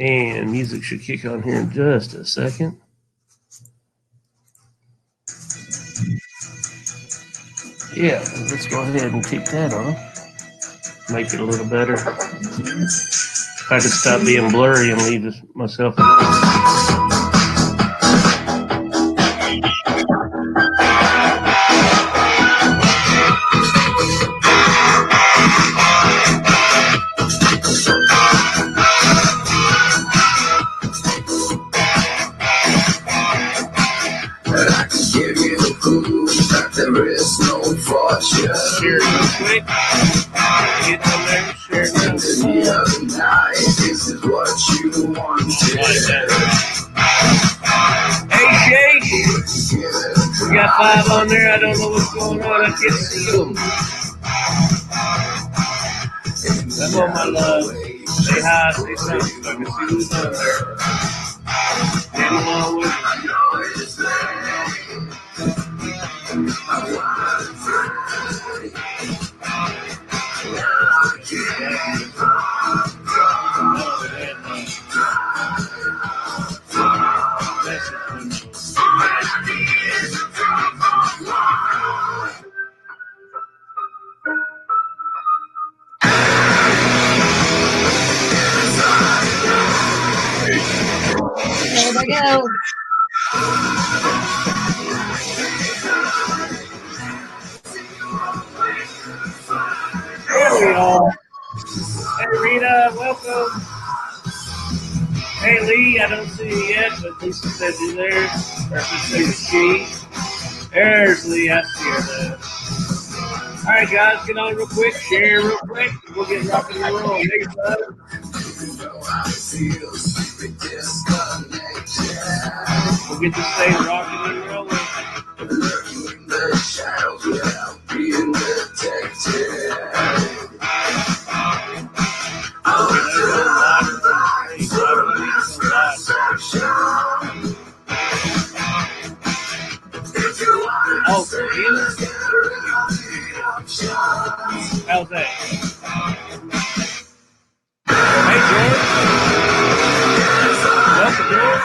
And music should kick on here in just a second. Yeah, let's go ahead and kick that on. Make it a little better. If I could stop being blurry and leave myself alone. There is no fortune. Share it real quick. Get on there, share it real quick. The other night, this is what you wanted. Hey, Shay. We got 5 on there. I don't know what's going on. I can't see them. Come on, my love. Say hi, say something. So I can see who's on there. Get along with me. There we go. There we are. Hey, Rita, welcome. Hey, Lee, I don't see you yet, but Lisa said you're there. Or she says she. There's Lee, I see her there. All right, guys, get on real quick. Share real quick. We'll get rocking and rolling. Hey, bud. We'll get this thing rocking and rolling. Oh, how's that? Hey, George. Welcome, George.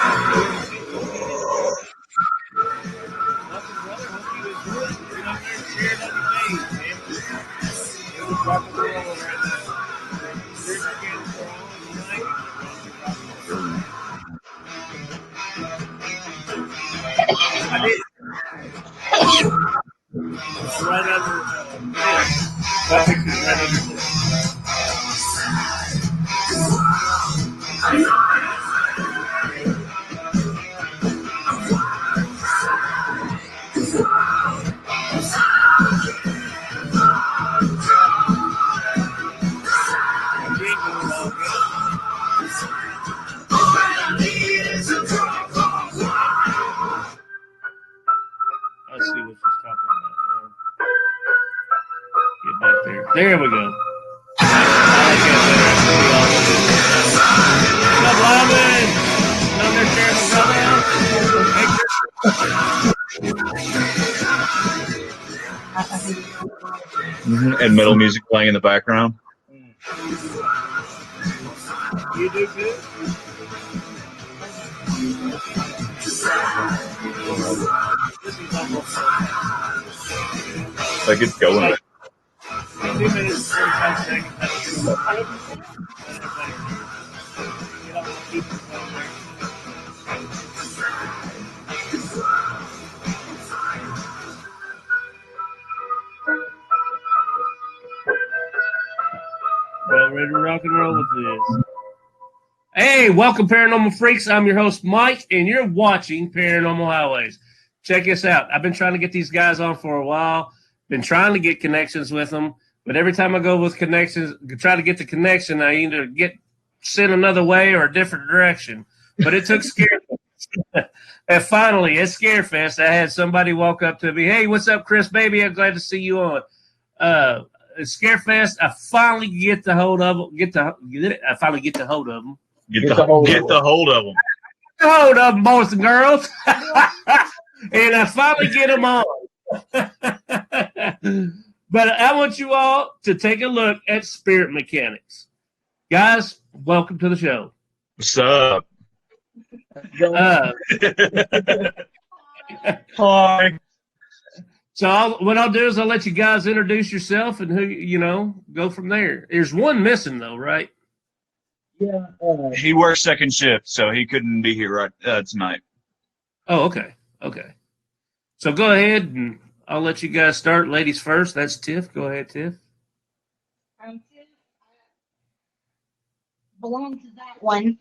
Welcome, brother. Hope you enjoy it. Get on there and share it on your page, man. It was rock and roll right now. There's our games for all tonight. I did. Right under this. That picture's right under this. Let's see what she's talking about. Get back there. There we go. What's up, Lyman? Down there sharing the And metal music playing in the background. You do good? Like it's going. 2 minutes, 45 seconds. Well, ready to rock and roll with this. Hey, welcome, Paranormal Freaks. I'm your host, Mike, and you're watching Paranormal Highways. Check this out. I've been trying to get these guys on for a while. Been trying to get connections with them, but every time I go with connections, try to get the connection, I either get sent another way or a different direction. But it took Scarefest. And finally, at Scarefest, I had somebody walk up to me. Hey, what's up, Chris, baby? I'm glad to see you on. At Scarefest, I finally get the hold of them. Get the hold of them. Get the hold of them. Hold up, boys and girls. And I finally get them on. But I want you all to take a look at Spirit Mechanics. Guys, welcome to the show. What's up? Uh, Hi. so what I'll do is I'll let you guys introduce yourself and who go from there. There's one missing though, right? Yeah. He works second shift, so he couldn't be here right tonight. Oh, okay. So go ahead and I'll let you guys start. Ladies first. That's Tiff. Go ahead, Tiff. I'm Tiff. I belong to that one.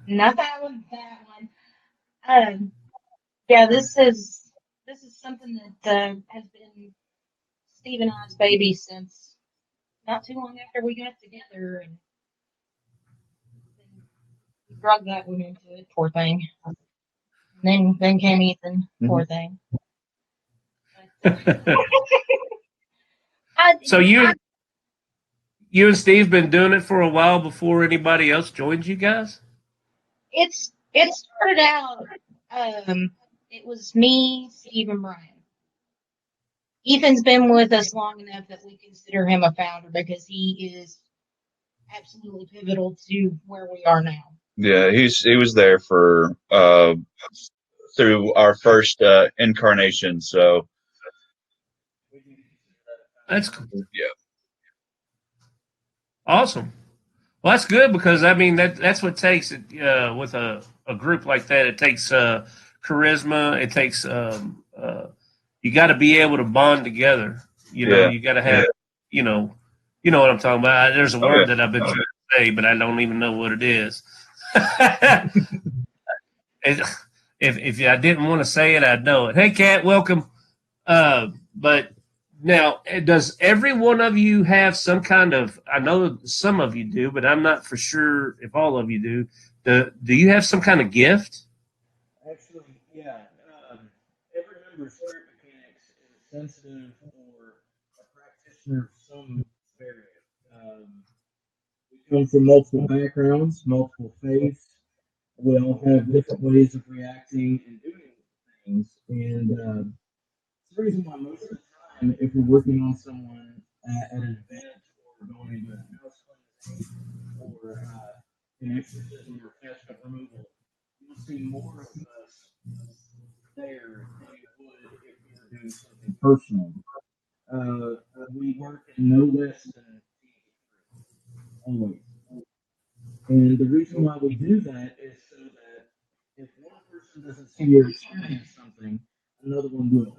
Not that one. That one. Yeah. This is something that has been Steve and I's baby since not too long after we got together, and we drug that one into it. Poor thing. And then came Ethan. Poor thing. So you and Steve been doing it for a while before anybody else joined you guys? It started out. It was me, Steve, and Brian. Ethan's been with us long enough that we consider him a founder because he is absolutely pivotal to where we are now. Yeah, he was there for through our first incarnation. So That's cool. yeah. Awesome. Well, that's good because I mean that's what takes it with a group like that. It takes charisma. It takes you got to be able to bond together. You got to have you know what I'm talking about. There's a word that I've been trying to say, but I don't even know what it is. If I didn't want to say it, I'd know it. Hey, Kat, welcome. But now, does every one of you have some kind of? I know some of you do, but I'm not for sure if all of you do. Do you have some kind of gift? Actually, yeah. Every member of Spirit Mechanics is sensitive or a practitioner of some variant. We come from multiple backgrounds, multiple faiths. We all have different ways of reacting and doing things. And it's the reason why most of the time, if we're working on someone at an event or going into a house cleansing or an exorcism or attachment removal, you'll see more of us there than you would if we were doing something personal. We work in no less than always. And the reason why we do that is so that if one person doesn't see or experience something, another one will.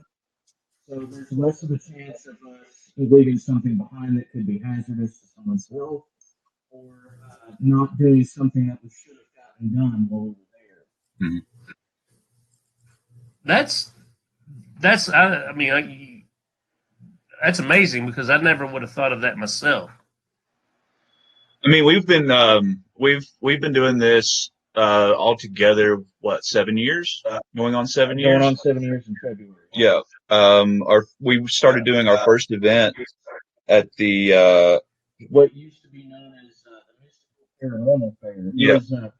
So there's less of a chance of us leaving something behind that could be hazardous to someone's health or not doing something that we should have gotten done while we were there. Mm-hmm. I mean, that's amazing because I never would have thought of that myself. I mean, we've been doing this all together. What, 7 years? Going on 7 years. Going on 7 years in February. Yeah. We started doing our first event at the what used to be known as the Mystical Paranormal Fair. Yeah. It was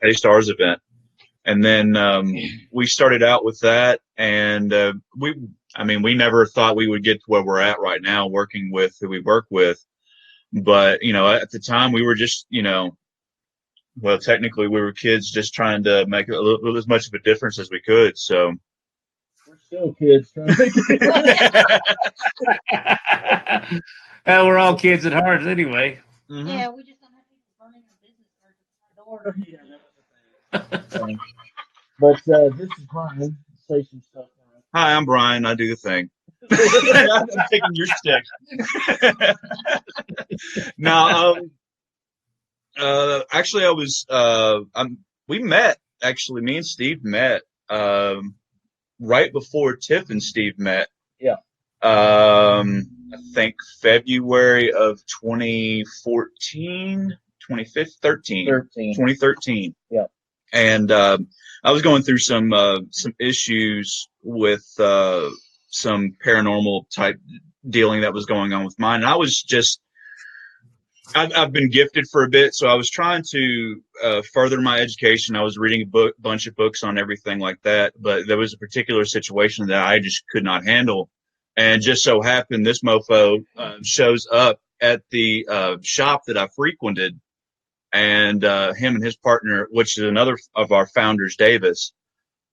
Patty Stars event, and then we started out with that, and we never thought we would get to where we're at right now, working with who we work with. But at the time, we were just well, technically, we were kids just trying to make as much of a difference as we could. So we're still kids trying to make it. Well, we're all kids at heart anyway. Mm-hmm. Yeah, we just don't have people burning our business cards at the door. Yeah, that's the thing. But this is Brian. Say some stuff. Hi, I'm Brian. I do the thing. I'm taking your stick. No, actually, we met. Actually, me and Steve met right before Tiff and Steve met. Yeah. I think February of 2014, 2013. Yeah. And I was going through some issues with some paranormal type dealing that was going on with mine. And I was I've been gifted for a bit, so I was trying to further my education. I was reading a bunch of books on everything like that, but there was a particular situation that I just could not handle. And just so happened this mofo shows up at the shop that I frequented, and him and his partner, which is another of our founders, Davis,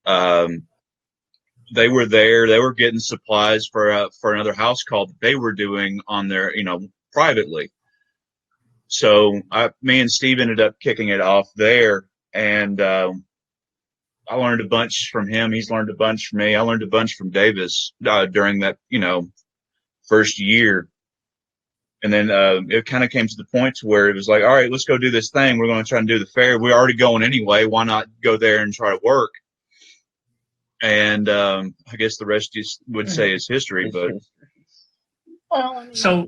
they were there. They were getting supplies for another house call that they were doing on their, privately. So me and Steve ended up kicking it off there, and I learned a bunch from him. He's learned a bunch from me. I learned a bunch from Davis during that, first year. And then it kind of came to the point to where it was like, all right, let's go do this thing. We're going to try and do the fair. We're already going anyway. Why not go there and try to work? And I guess the rest you would say is history. But Well, I mean, So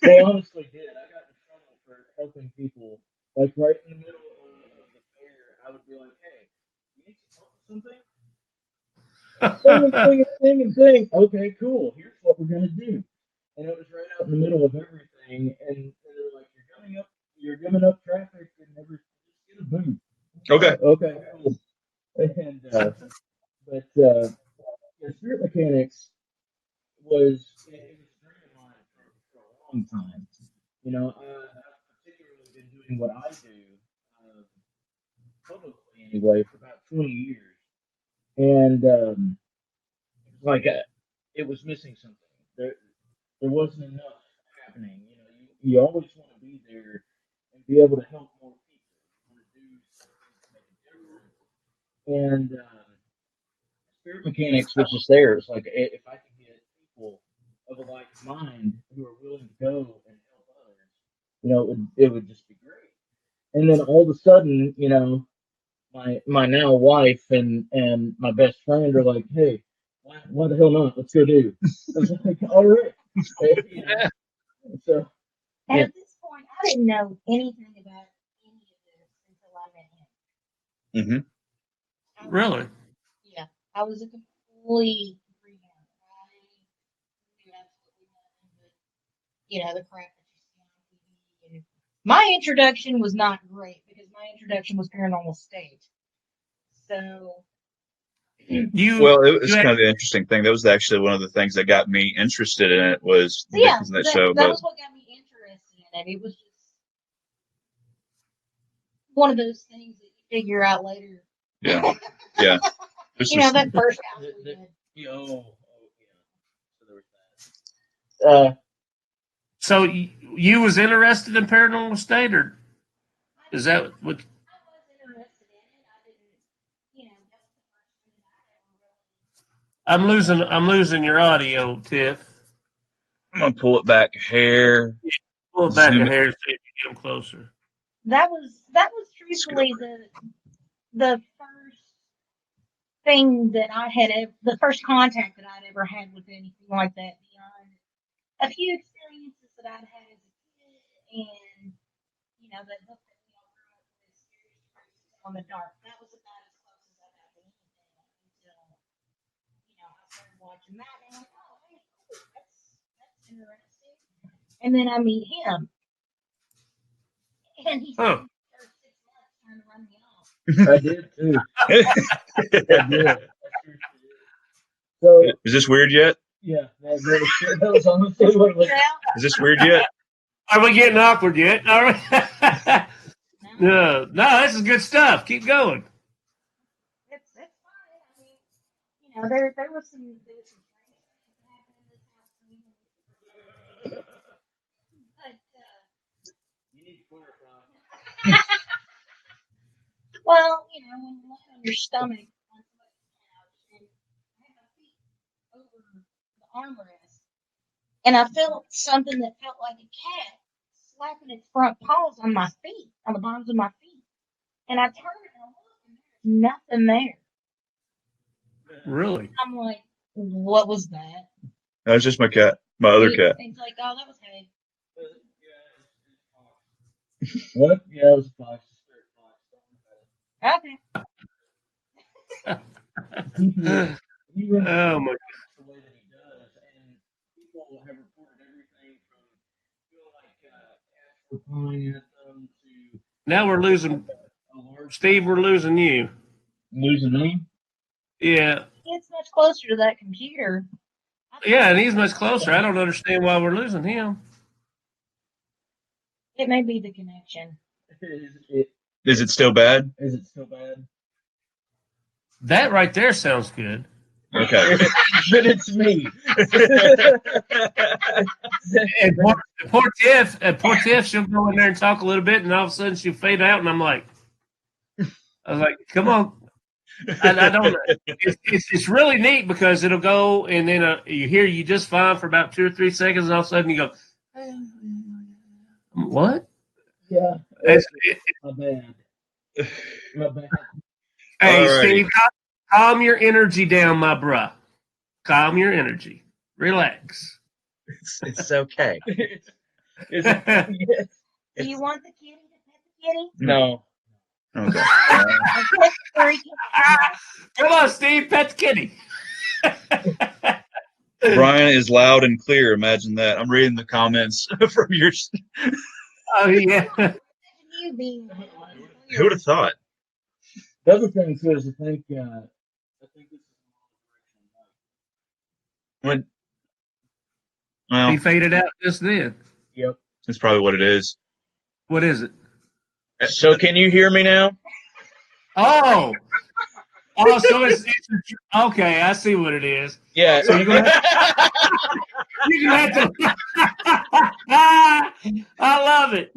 They honestly did. I got in trouble for helping people. Like right in the middle of the fair, I would be like, "Hey, you need some help with something? Sing. Okay, cool. Here's what we're gonna do." And it was right out in the middle of everything, and they're like, you're giving up traffic, and everything. Just get a booth." okay, Okay, cool. And but yeah, Spirit Mechanics it was a dream of mine for a long time. I've particularly been doing what I do publicly anyway for about 20 years, and like it was missing something. There wasn't enough happening. You always want to be there and be able to help more people. You want to do something to make a difference. And Spirit Mechanics was just there. It's like if I could get people of a like mind who are willing to go and help others, it would just be great. And then all of a sudden, my now wife and my best friend are like, "Hey, why the hell not? Let's go do." I was like, "All right." You know, so and yeah. at this point, I didn't know anything about any of this until I met him. hmm I was, really, yeah, I was a complete greenhorn. I knew absolutely nothing but, the crap that you see on TV. And my introduction was not great because my introduction was paranormal state. So, you well, it was you had, kind of an interesting thing. That was actually one of the things that got me interested in it was so yeah, because of that that, show. that But was what got me interested in it. It was just one of those things that you figure out later. yeah, yeah, this You know, was that first house we did. Yeah. So there was that. so you was interested in paranormal state, or is that what? I was interested in it. I didn't, that was the first thing that I ever really. I'm losing your audio, Tiff. I'm gonna pull it back here, Pull it back a zoom it. hair, see if you get them closer. That was Scoot over. truthfully the first thing that I had the first contact that I'd ever had with anything like that beyond a few experiences that I'd had as a kid and that book that we all grew up with, Scary Stories on the Dark. That was about as close as I got to anything until I started watching that and I'm like, oh hey, cool, that's interesting. And then I meet him and he Huh. spent the first 6 months trying to run me off. I did too. I did. I seriously did. So Is this weird yet? yeah, that was honestly what it was. Is this weird yet? Are we getting awkward yet? All right. No, No, this is good stuff. Keep going. it's fine. I mean, there was some strange things that happened in this house for me. But You need to clarify. well, when you lay on your stomach on somebody's couch and I had my feet over the armrest and I felt something that felt like a cat slapping its front paws on my feet, on the bottoms of my feet. And I turned and I looked and there's nothing there. Really? I'm like, what was that? That was just my cat, my other cat. He's like, oh, that was hay. What? Yeah, it was a fox. Spirit fox. Okay. He runs Oh my! the way that he does, and people have reported everything from feeling like astral pine at them to Now we're losing a large Steve. We're losing you. losing me. Yeah. gets much closer to that computer. Yeah, and he's much closer. I don't understand why we're losing him. It may be the connection. Is it still bad? Is it still bad? That right there sounds good. Okay. But it's me. And poor Tiff, she'll go in there and talk a little bit, and all of a sudden she'll fade out, and I was like, come on. I don't know. It's really neat because it'll go, and then you hear you just fine for about 2 or 3 seconds, and all of a sudden you go, what? Yeah. It's, My bad. My bad. hey, Alrighty. Steve, calm your energy down, my bruh. Calm your energy. Relax. It's okay. Is Do you want the kitty to pet the kitty? No. Okay. Come on, Steve, pet the kitty. Brian is loud and clear. Imagine that. I'm reading the comments from your. Oh, yeah. You being Who would have thought? The other thing too is I think this is When, well, He faded out just then. Yep. that's probably what it is. What is it? So can you hear me now? Oh, so it's okay. I see what it is. Yeah. So you're gonna have to. I love it.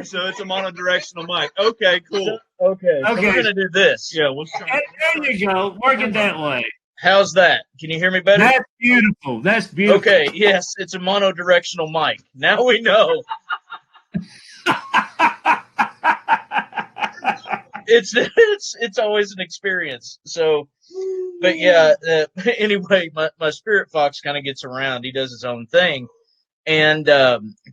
So it's a monodirectional mic. Okay, cool. Okay. Okay. We're gonna do this. Yeah, we'll try. There you go. Work it that way. How's that? Can you hear me better? That's beautiful. That's beautiful. Okay. Yes, it's a monodirectional mic. Now we know. It's always an experience. So, but yeah. Anyway, my spirit fox kind of gets around. He does his own thing, and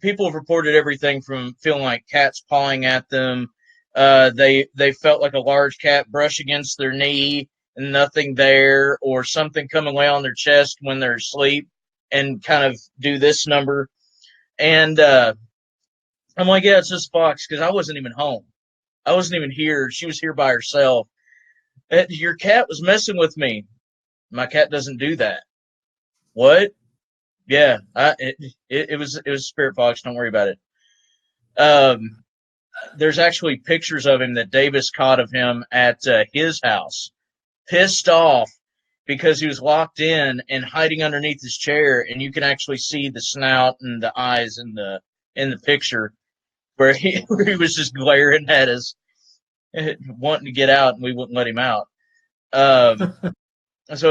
people have reported everything from feeling like cats pawing at them. They felt like a large cat brush against their knee and nothing there, or something coming lay on their chest when they're asleep and kind of do this number. And I'm like, yeah, it's just Fox, because I wasn't even home. I wasn't even here. She was here by herself. Your cat was messing with me. My cat doesn't do that. What? Yeah, it was Spirit Fox. Don't worry about it. There's actually pictures of him that Davis caught of him at his house, pissed off because he was locked in and hiding underneath his chair, and you can actually see the snout and the eyes in the picture where he was just glaring at us, wanting to get out, and we wouldn't let him out. So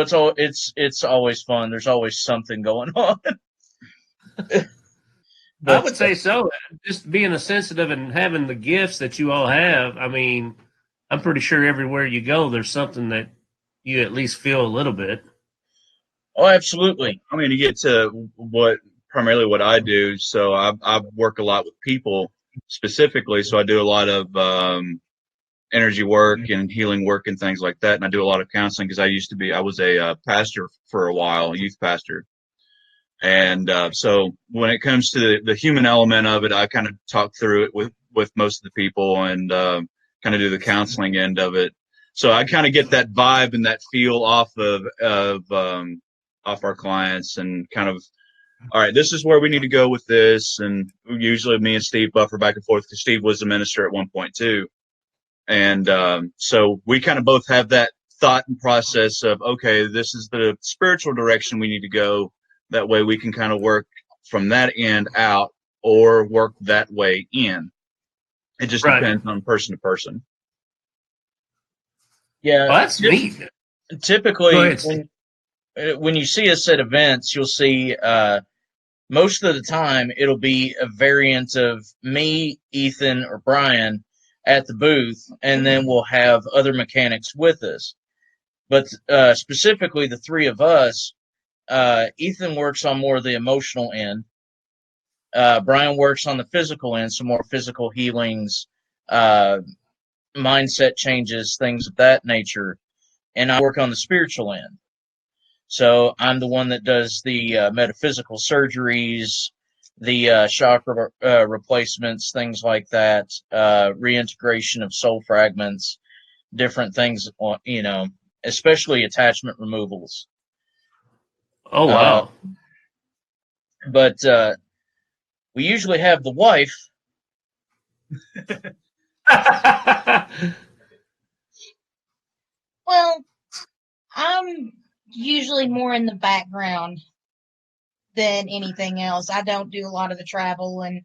it's always fun. There's always something going on. I would say so. Just being a sensitive and having the gifts that you all have. I mean, I'm pretty sure everywhere you go, there's something that you at least feel a little bit. Oh, absolutely. I mean, to get to primarily what I do. So I work a lot with people specifically. So I do a lot of energy work and healing work and things like that. And I do a lot of counseling because I was a pastor for a while, a youth pastor. And so when it comes to the human element of it, I kind of talk through it with most of the people and kind of do the counseling end of it. So I kind of get that vibe and that feel off our clients and kind of, all right, this is where we need to go with this. And usually me and Steve buffer back and forth because Steve was a minister at one point too. And so we kind of both have that thought and process of, okay, this is the spiritual direction we need to go. That way we can kind of work from that end out or work that way in. It just depends on person to person. Yeah. Well, that's neat. Typically, when you see us at events, you'll see most of the time it'll be a variant of me, Ethan, or Brian at the booth, and then we'll have other mechanics with us. But specifically, the three of us, Ethan works on more of the emotional end. Brian works on the physical end, some more physical healings, mindset changes, things of that nature. And I work on the spiritual end. So I'm the one that does the metaphysical surgeries, the chakra replacements, things like that, reintegration of soul fragments, different things, especially attachment removals. Oh, wow. But we usually have the wife. Well, I'm usually more in the background than anything else. I don't do a lot of the travel and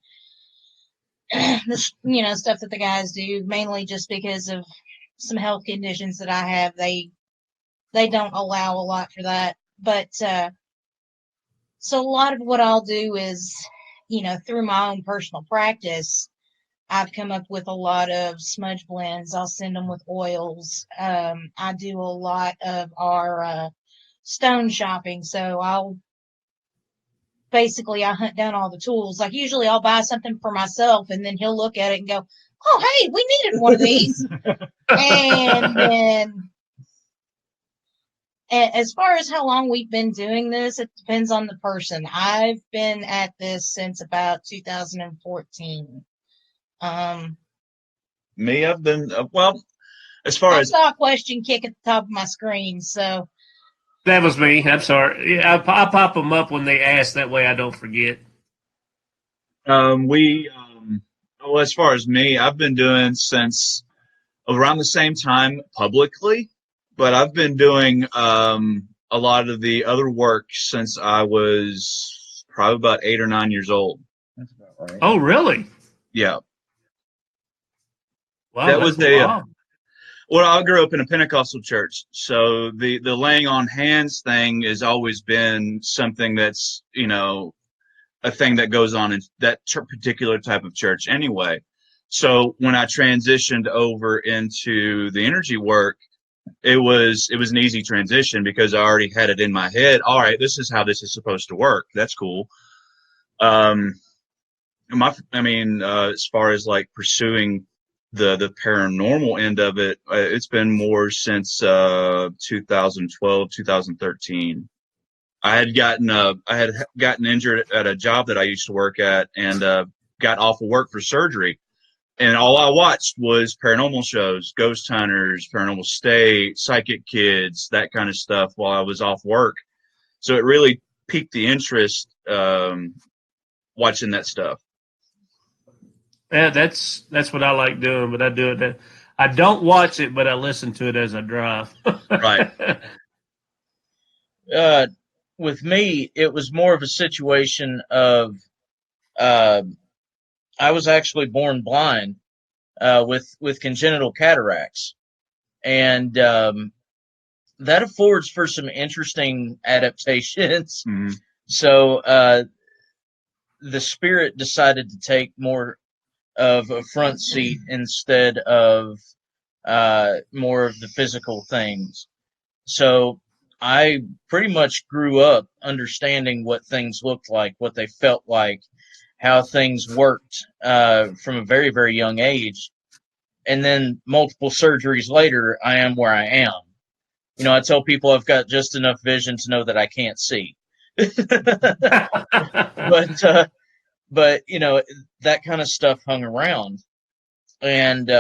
the stuff that the guys do, mainly just because of some health conditions that I have. They don't allow a lot for that. But so a lot of what I'll do is, through my own personal practice, I've come up with a lot of smudge blends. I'll send them with oils. I do a lot of our stone shopping. So I hunt down all the tools. Like usually I'll buy something for myself and then he'll look at it and go, "Oh, hey, we needed one of these." And then as far as how long we've been doing this, it depends on the person. I've been at this since about 2014. Me, I've been well. As far I as saw a question kick at the top of my screen, so That was me. I'm sorry. Yeah, I pop them up when they ask. That way I don't forget. well, as far as me, I've been doing since around the same time publicly, but I've been doing a lot of the other work since I was probably about 8 or 9 years old. That's about right. Oh, really? Yeah. Wow, That that's was a wow. Well, I grew up in a Pentecostal church, so the laying on hands thing has always been something that's a thing that goes on in that particular type of church anyway. So when I transitioned over into the energy work, it was an easy transition because I already had it in my head. All right, this is how this is supposed to work. That's cool. As far as like pursuing the paranormal end of it, it's been more since 2012, 2013. I had gotten injured at a job that I used to work at, and got off of work for surgery. And all I watched was paranormal shows, Ghost Hunters, Paranormal State, Psychic Kids, that kind of stuff while I was off work. So it really piqued the interest watching that stuff. Yeah, that's what I like doing, but I do it. I don't watch it, but I listen to it as I drive. Right. With me, it was more of a situation of I was actually born blind with congenital cataracts, and that affords for some interesting adaptations. Mhm. So the spirit decided to take more of a front seat instead of more of the physical things. So I pretty much grew up understanding what things looked like, what they felt like, how things worked from a very, very young age. And then multiple surgeries later, I am where I am. I tell people I've got just enough vision to know that I can't see. but that kind of stuff hung around. And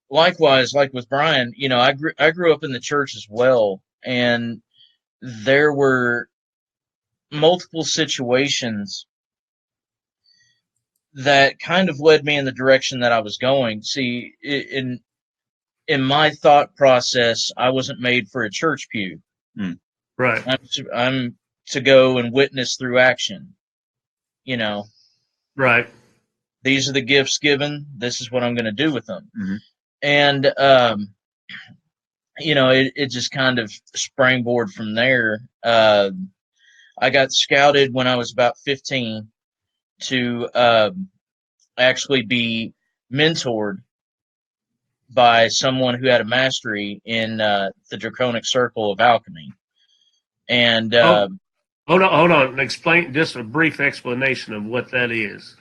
likewise, like with Brian, I grew up in the church as well, and there were multiple situations that kind of led me in the direction that I was going. See, in my thought process, I wasn't made for a church pew. Right. I'm to go and witness through action. Right. These are the gifts given. This is what I'm going to do with them. Mm-hmm. And it just kind of springboard from there. I got scouted when I was about 15 to actually be mentored by someone who had a mastery in the draconic circle of alchemy. And hold on. Explain just a brief explanation of what that is.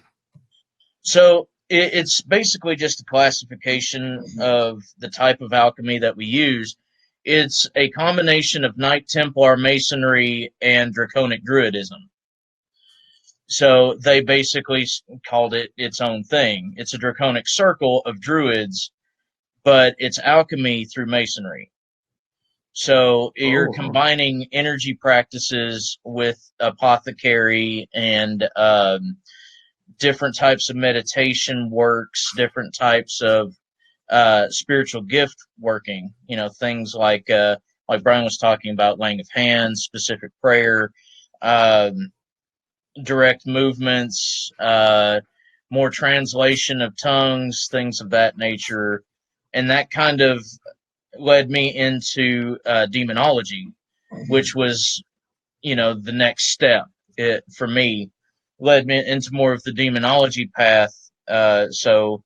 So it's basically just a classification of the type of alchemy that we use. It's a combination of Knight Templar Masonry and Draconic Druidism. So they basically called it its own thing. It's a Draconic circle of Druids but it's alchemy through masonry. So you're Oh. combining energy practices with apothecary and different types of meditation works, different types of spiritual gift working. Things like Brian was talking about, laying of hands, specific prayer, direct movements, more translation of tongues, things of that nature, and that kind of led me into demonology, which was, the next step. It for me led me into more of the demonology path. So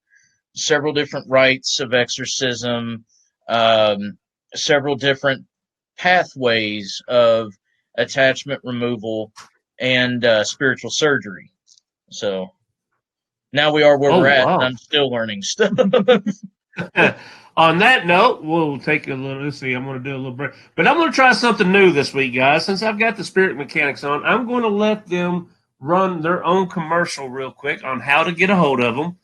several different rites of exorcism, several different pathways of attachment removal, and spiritual surgery. So now we are where we're at, and I'm still learning stuff. On that note, we'll take a little. Let's see. I'm going to do a little break, but I'm going to try something new this week, guys. Since I've got the Spirit Mechanics on, I'm going to let them run their own commercial real quick on how to get a hold of them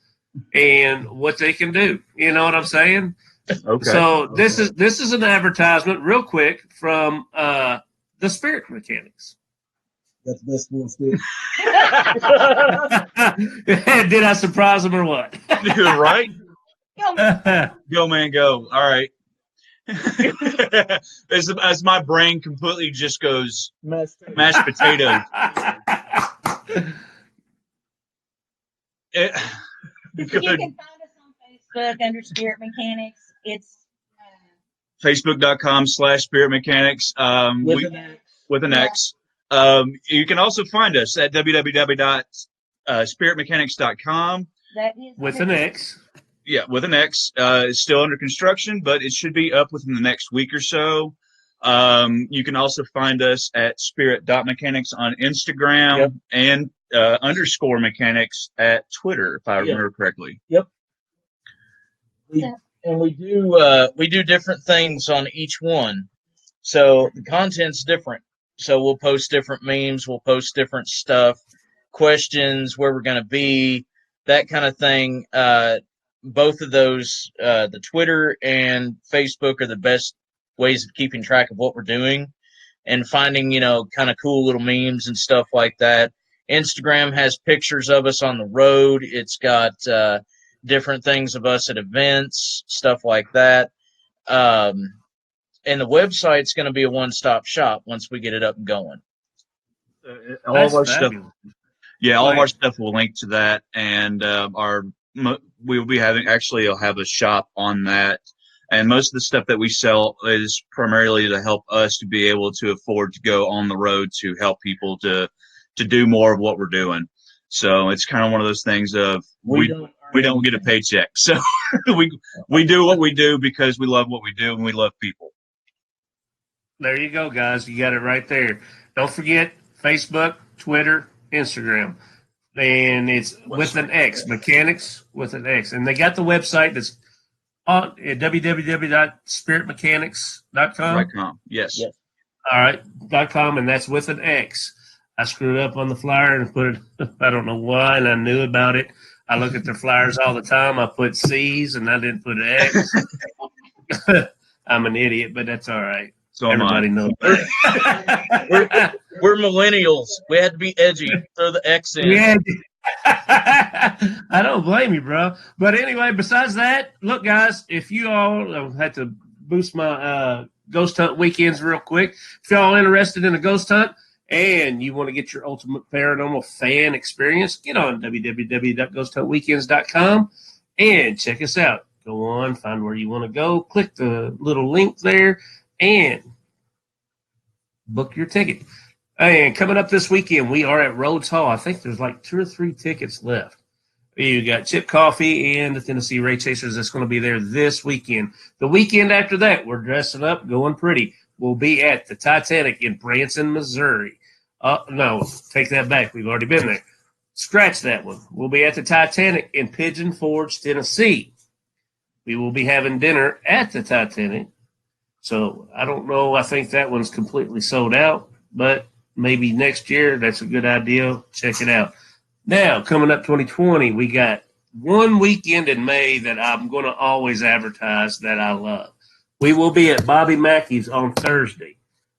and what they can do. You know what I'm saying? Okay. So this is an advertisement, real quick, from the Spirit Mechanics. That's the best one, Steve. Did I surprise them or what? You're right. Go. Go, man, go. All right. as my brain completely just goes mashed potatoes. You can find us on Facebook under Spirit Mechanics. It's Facebook.com/Spirit Mechanics. With an X. You can also find us at www.spiritmechanics.com. That is with an X. Yeah, with an X. It's still under construction, but it should be up within the next week or so. You can also find us at spirit.mechanics on Instagram and underscore mechanics at Twitter, if I remember correctly. Yep. And we do different things on each one. So the content's different. So we'll post different memes, we'll post different stuff, questions, where we're going to be, that kind of thing. Both of those, the Twitter and Facebook, are the best ways of keeping track of what we're doing and finding, kind of cool little memes and stuff like that. Instagram has pictures of us on the road. It's got different things of us at events, stuff like that. And the website's going to be a one-stop shop once we get it up and going. All of our stuff. Yeah, all of our stuff will link to that, and we'll be having. Actually, I'll have a shop on that, and most of the stuff that we sell is primarily to help us to be able to afford to go on the road to help people to do more of what we're doing. So it's kind of one of those things of we don't get a paycheck, so we do what we do because we love what we do and we love people. There you go, guys. You got it right there. Don't forget Facebook, Twitter, Instagram. And it's with an X, Mechanics with an X. And they got the website that's on at www.spiritmechanics.com. Yes. All right, .com, and that's with an X. I screwed up on the flyer and put it, I don't know why, and I knew about it. I look at their flyers all the time. I put C's and I didn't put an X. I'm an idiot, but that's all right. So everybody knows. We're millennials. We had to be edgy. Throw the X in. Yeah. I don't blame you, bro. But anyway, besides that, look, guys, if you all had to boost my ghost hunt weekends real quick, if y'all interested in a ghost hunt and you want to get your ultimate paranormal fan experience, get on www.ghosthuntweekends.com and check us out. Go on, find where you want to go, click the little link there, and book your ticket. And coming up this weekend, we are at Rhodes Hall. I think there's like 2 or 3 tickets left. You got Chip Coffee and the Tennessee Ray Chasers that's going to be there this weekend. The weekend after that, we're dressing up, going pretty. We'll be at the Titanic in Branson, Missouri. No, take that back. We've already been there. Scratch that one. We'll be at the Titanic in Pigeon Forge, Tennessee. We will be having dinner at the Titanic. So I don't know. I think that one's completely sold out, but maybe next year. That's a good idea. Check it out. Now, coming up 2020, we got one weekend in May that I'm going to always advertise that I love. We will be at Bobby Mackey's on Thursday.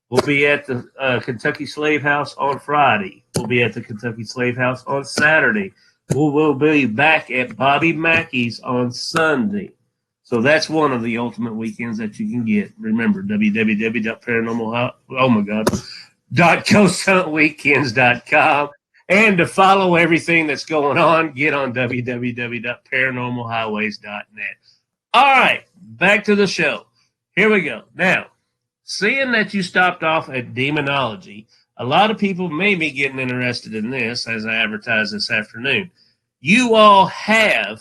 We'll be at the Kentucky Slave House on Friday. We'll be at the Kentucky Slave House on Saturday. We will be back at Bobby Mackey's on Sunday. So that's one of the ultimate weekends that you can get. Remember, www.paranormal.coasthuntweekends.com. And to follow everything that's going on, get on www.paranormalhighways.net. All right, back to the show. Here we go. Now, seeing that you stopped off at demonology, a lot of people may be getting interested in this as I advertise this afternoon. You all have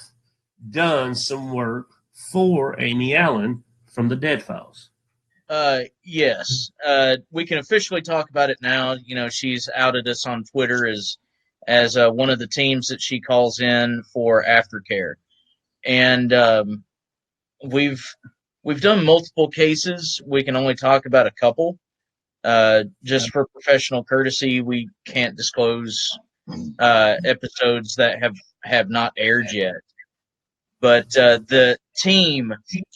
done some work for Amy Allen from the Dead Files. Yes. We can officially talk about it now. You know, she's outed us on Twitter as one of the teams that she calls in for aftercare, and we've done multiple cases. We can only talk about a couple. Just for professional courtesy, we can't disclose episodes that have not aired yet. But the team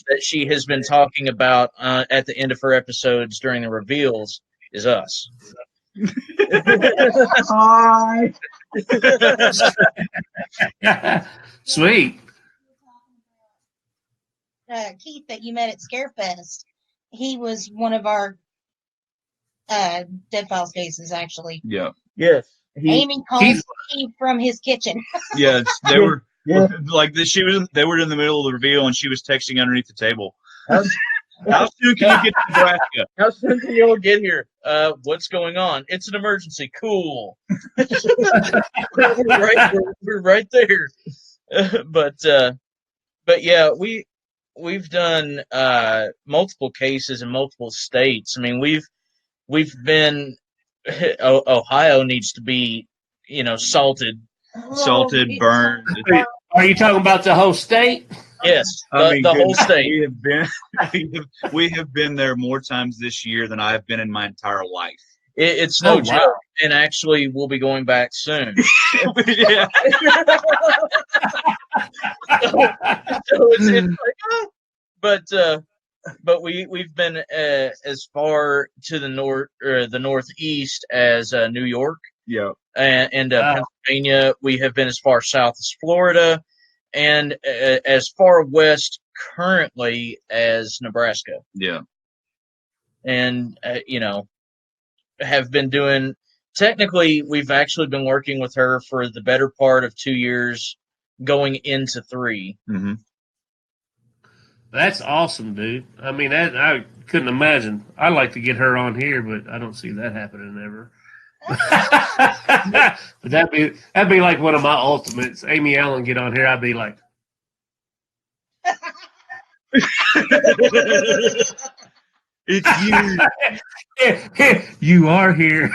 that she has been talking about at the end of her episodes during the reveals is us. Hi. Sweet. Keith that you met at Scarefest, he was one of our Dead Files cases, actually. Yeah. Yes. Amy called Steve from his kitchen. Yeah. They were Yeah. like this. They were in the middle of the reveal, and she was texting underneath the table. How soon can you get to Nebraska? How soon can y'all get here? What's going on? It's an emergency. Cool. we're right there. But yeah, we've done multiple cases in multiple states. I mean, we've been Ohio needs to be, salted. Salted, burned. Are you talking about the whole state? Yes, I mean, the whole goodness, state. we have been there more times this year than I have been in my entire life. It's no Oh, joke. wow. And actually, we'll be going back soon. Yeah. So it's like, but we've been as far to the northeast as New York. Yeah. And Pennsylvania. We have been as far south as Florida, and as far west currently as Nebraska. Yeah. And have been doing. Technically, we've actually been working with her for the better part of 2 years, going into 3. Mm-hmm. That's awesome, dude. I mean, I couldn't imagine. I'd like to get her on here, but I don't see that happening ever. But that'd be like one of my ultimates. Amy Allen get on here, I'd be like, It's you. you are here.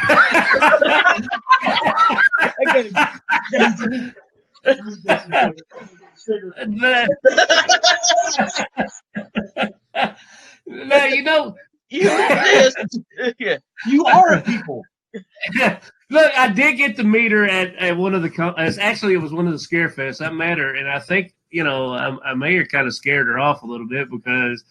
No, You are a people. Look, I did get to meet her at one of the. Actually, it was one of the Scarefests. I met her, and I think I may have kind of scared her off a little bit because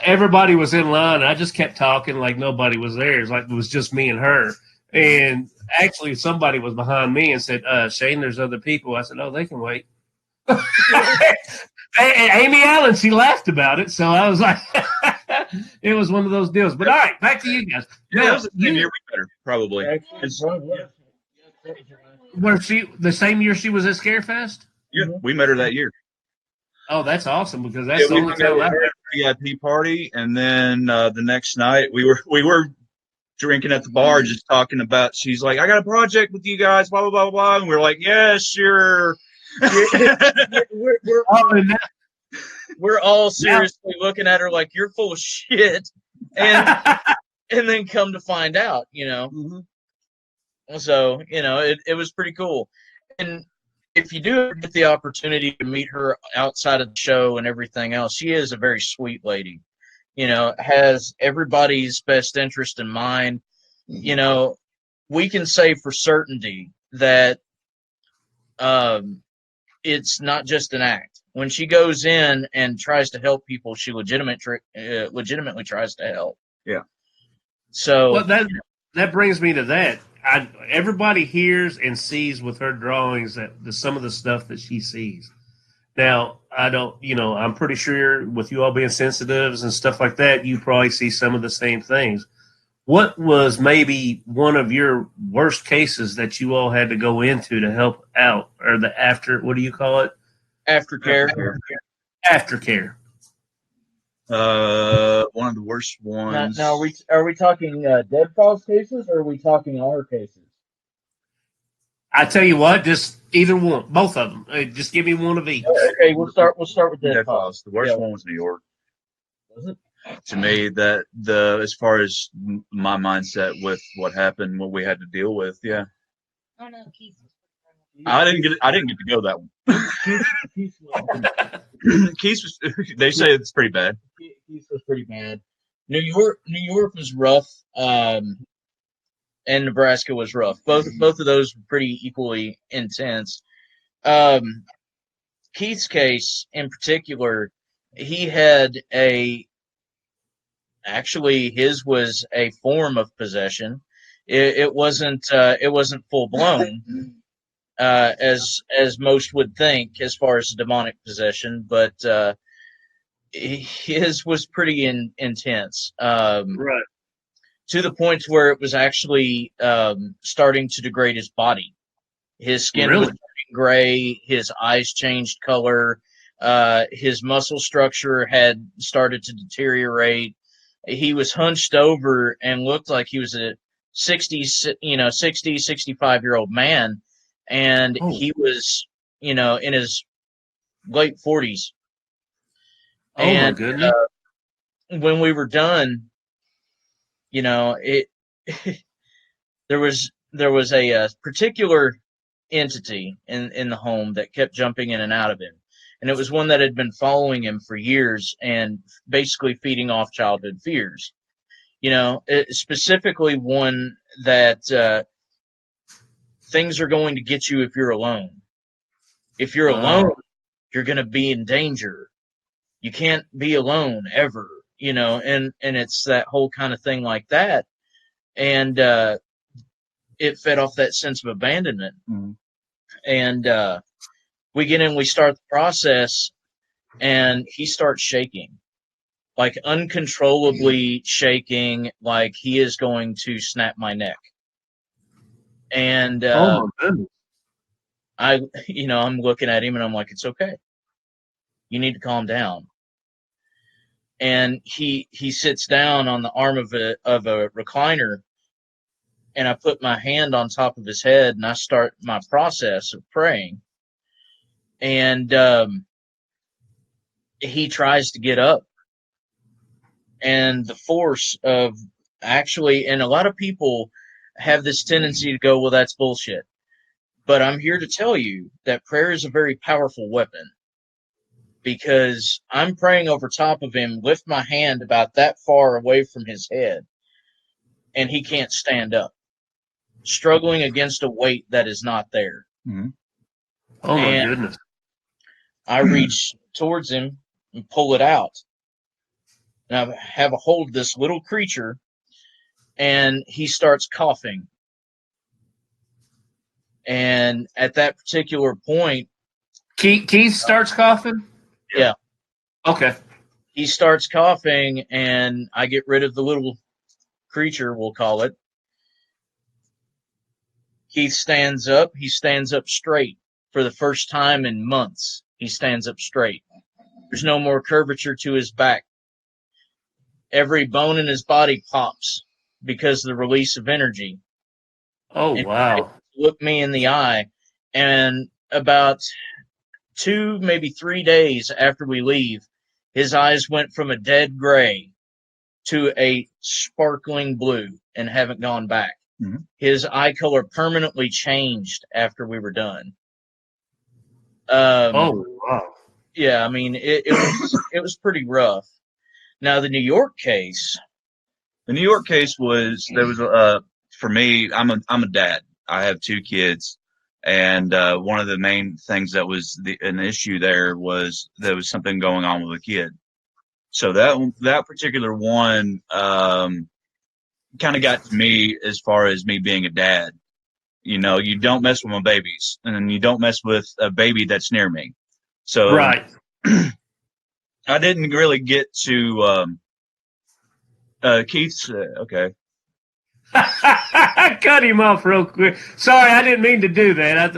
everybody was in line. And I just kept talking like nobody was there. It's like it was just me and her. And actually, somebody was behind me and said, "Shane, there's other people." I said, "Oh, they can wait." And Amy Allen, she laughed about it, so I was like, it was one of those deals. But all right, back to you guys. Yeah, that was the same year we met her, probably. Were she the same year she was at Scarefest? Yeah, we met her that year. Oh, that's awesome because that's the only time I met her at the VIP party, and then the next night we were drinking at the bar, just talking about. She's like, "I got a project with you guys," blah blah blah blah, and we're like, "Yeah, sure." We're all seriously looking at her like you're full of shit, and then come to find out, Mm-hmm. So it was pretty cool. And if you do get the opportunity to meet her outside of the show and everything else, she is a very sweet lady. Has everybody's best interest in mind. We can say for certainty that it's not just an act. When she goes in and tries to help people, she legitimately tries to help. Yeah. So Well, that brings me to that. Everybody hears and sees with her drawings that some of the stuff that she sees. Now, I don't, I'm pretty sure with you all being sensitives and stuff like that, you probably see some of the same things. What was maybe one of your worst cases that you all had to go into to help out, or what do you call it? aftercare. Aftercare. One of the worst ones. Now are we talking deadfalls cases, or are we talking our cases? I tell you what, just either one, both of them. Just give me one of each. Okay, we'll start with deadfalls. The worst Yeah. one was New York. Was it? To me, that as far as my mindset with what happened, what we had to deal with, yeah, Oh no, Keith. I didn't get to go that one. Keith was, Keys was. They say it's pretty bad. Keith was pretty bad. New York was rough, and Nebraska was rough. Both of those were pretty equally intense. Keith's case in particular, he had actually his was a form of possession. It wasn't full blown, as most would think as far as demonic possession, but his was pretty intense. Right. To the point where it was actually starting to degrade his body. His skin was Really? turning gray, his eyes changed color, his muscle structure had started to deteriorate. He was hunched over and looked like he was a 65-year-old man, and Oh. he was, in his late 40s. Oh, my And goodness. when we were done, it there was a particular entity in the home that kept jumping in and out of him, and it was one that had been following him for years and basically feeding off childhood fears. Specifically one that things are going to get you if you're alone. If you're alone, you're going to be in danger. You can't be alone ever, and it's that whole kind of thing like that. And it fed off that sense of abandonment. Mm-hmm. And we get in, we start the process, and he starts shaking, like uncontrollably shaking, like he is going to snap my neck. And Oh, my goodness. I'm looking at him and I'm like, it's okay. You need to calm down. And he sits down on the arm of a recliner, and I put my hand on top of his head and I start my process of praying. And he tries to get up. And the force of and a lot of people have this tendency to go, well, that's bullshit. But I'm here to tell you that prayer is a very powerful weapon, because I'm praying over top of him, lift my hand about that far away from his head, and he can't stand up, struggling against a weight that is not there. Mm-hmm. Oh, my And goodness. I reach towards him and pull it out. And I have a hold of this little creature, and he starts coughing. And at that particular point, Keith starts coughing? yeah, Okay. he starts coughing, and I get rid of the little creature, we'll call it. He stands up. He stands up straight for the first time in months. He stands up straight. There's no more curvature to his back. Every bone in his body pops because of the release of energy. Oh, And wow. he looked me in the eye, and about 2, maybe 3 days after we leave, his eyes went from a dead gray to a sparkling blue and haven't gone back. Mm-hmm. His eye color permanently changed after we were done. Oh, wow. Yeah, I mean, it was pretty rough. Now the New York case. The New York case was for me. I'm a dad. I have 2 kids, And one of the main things that was an issue there was there was something going on with a kid. So that particular one kind of got to me as far as me being a dad. You know, you don't mess with my babies, and you don't mess with a baby that's near me. So Right. I didn't really get to Keith's. Okay. I cut him off real quick. Sorry, I didn't mean to do that.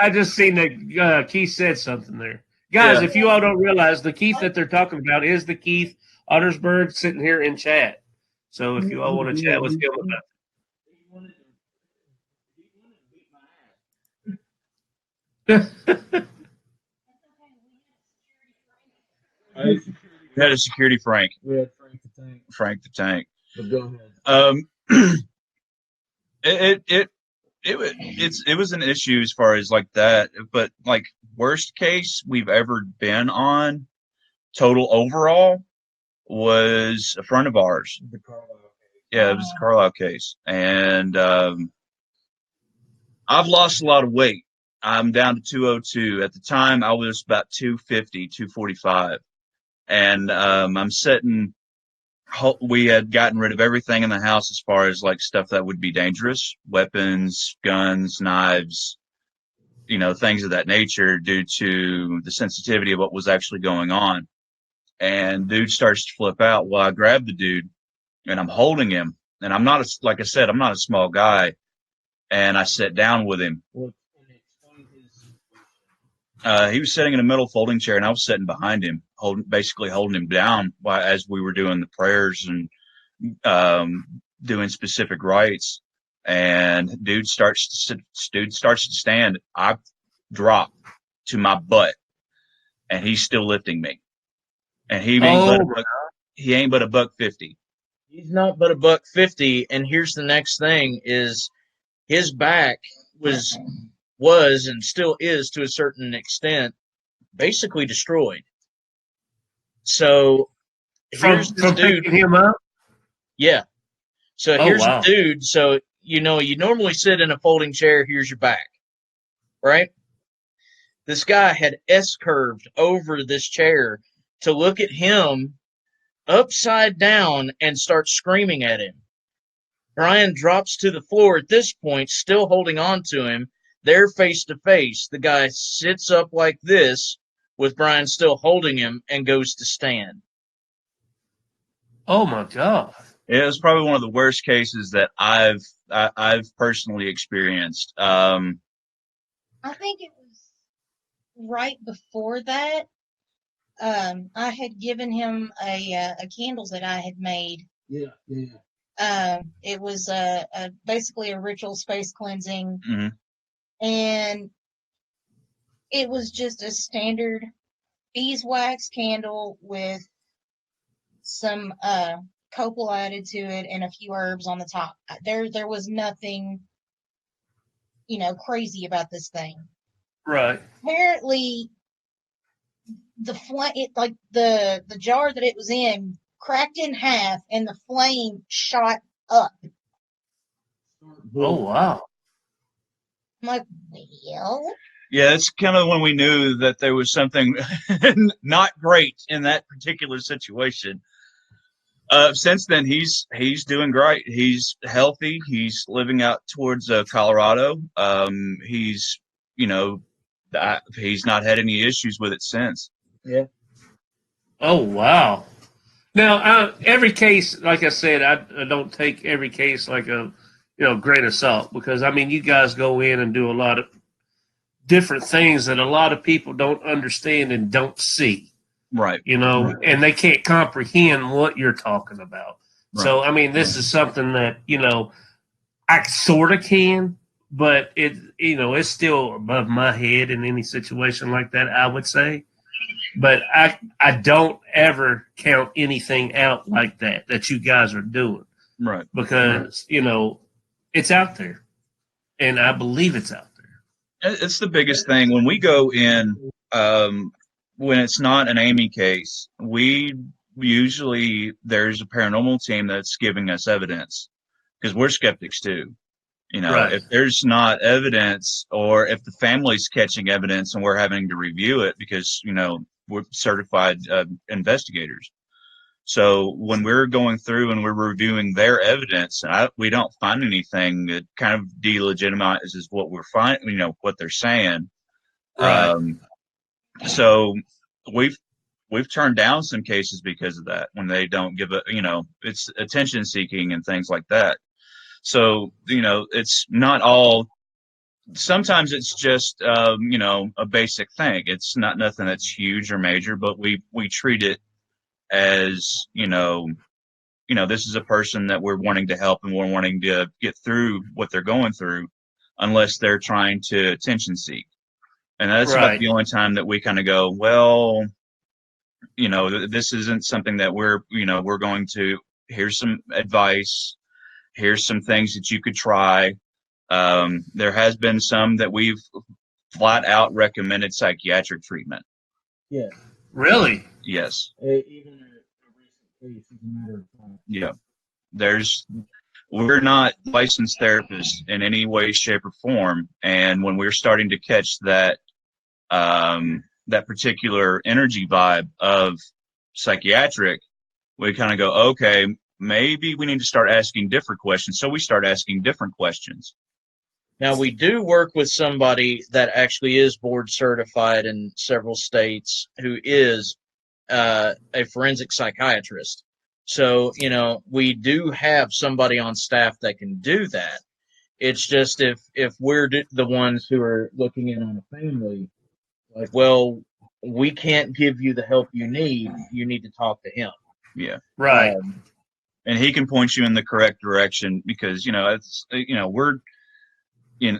I just seen that Keith said something there. Guys, Yeah. if you all don't realize, the Keith that they're talking about is the Keith Ottersberg sitting here in chat. So if you all want to chat with him about it. We had a security Frank. We had Frank the Tank. Frank the Tank. But go ahead. It was an issue as far as like that, but like worst case we've ever been on total overall was a friend of ours. The Carlisle case. Yeah, it was the Carlisle case, and I've lost a lot of weight. I'm down to 202. At the time, I was about 250, 245, and I'm sitting. We had gotten rid of everything in the house as far as like stuff that would be dangerous, weapons, guns, knives, you know, things of that nature due to the sensitivity of what was actually going on. And dude starts to flip out. Well, I grabbed the dude and I'm holding him. And I'm not, like I said, I'm not a small guy. And I sat down with him. Well, and explain his situation. He was sitting in a metal folding chair and I was sitting behind him, basically holding him down as we were doing the prayers and doing specific rites. And dude starts to stand. I drop to my butt and he's still lifting me. And he ain't but a $150. He's not but a $150. And here's the next thing: is his back was and still is to a certain extent basically destroyed. So here's this from dude. picking him up. Yeah. So Oh, here's wow. a dude. So, you know, you normally sit in a folding chair. Here's your back, right? This guy had S-curved over this chair to look at him upside down and start screaming at him. Brian drops to the floor at this point, still holding on to him. They're face to face. The guy sits up like this with Brian still holding him and goes to stand. Oh my God. It was probably one of the worst cases that I've personally experienced. I think it was right before that. I had given him a candles that I had made. Yeah. It was basically a ritual space cleansing, Mhm. and it was just a standard beeswax candle with some copal added to it and a few herbs on the top. There was nothing, crazy about this thing. Right. Apparently, the jar that it was in cracked in half, and the flame shot up. Oh wow. I'm like, well, Yeah, it's kind of when we knew that there was something not great in that particular situation. Since then, he's doing great. He's healthy. He's living out towards Colorado. He's he's not had any issues with it since. Yeah. Oh wow. Now, every case, like I said, I don't take every case like a grain of salt, because I mean, you guys go in and do a lot of different things that a lot of people don't understand and don't see. Right. And they can't comprehend what you're talking about. Right. So, I mean, this is something that, I sort of can, but it's still above my head in any situation like that, I would say. But I don't ever count anything out like that you guys are doing. Right. Because, it's out there. And I believe it's out there. It's the biggest thing. When we go in, when it's not an Amy case, there's a paranormal team that's giving us evidence, because we're skeptics too. You know, Right. if there's not evidence, or if the family's catching evidence and we're having to review it because, you know, we're certified investigators. So when we're going through and we're reviewing their evidence, we don't find anything that kind of delegitimizes what we're finding, you know, what they're saying. Right. So we've turned down some cases because of that, when they don't give you know, it's attention seeking and things like that. So, you know, it's not all, sometimes it's just, you know, a basic thing. It's not nothing that's huge or major, but we treat it as, you know, this is a person that we're wanting to help and we're wanting to get through what they're going through, unless they're trying to attention seek. And that's about Right. the only time that we kind of go, well, you know, this isn't something that we're, you know, we're going to, here's some advice, here's some things that you could try. There has been some that we've flat out recommended psychiatric treatment. Yeah. Really? Yes. Even a recent case is a matter of time. Yeah. We're not licensed therapists in any way, shape, or form. And when we're starting to catch that, that particular energy vibe of psychiatric, we kind of go, okay, maybe we need to start asking different questions. So we start asking different questions. Now, we do work with somebody that actually is board certified in several states who is a forensic psychiatrist. So, you know, we do have somebody on staff that can do that. It's just if we're the ones who are looking in on a family, like, well, we can't give you the help you need. You need to talk to him. Yeah. Right. And he can point you in the correct direction, because, you know, it's, you know, we're, you know,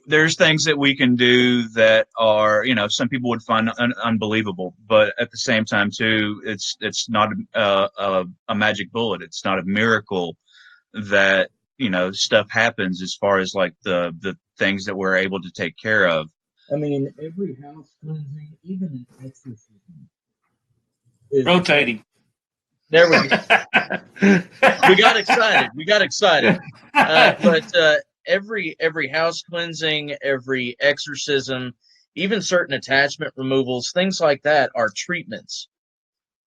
there's things that we can do that are, you know, some people would find unbelievable, but at the same time too, it's not a magic bullet. It's not a miracle that, you know, stuff happens as far as like the things that we're able to take care of. I mean, every house cleansing, even an exorcism, is Rotating. There we go. We got excited. We got excited. But every house cleansing, every exorcism, even certain attachment removals, things like that are treatments.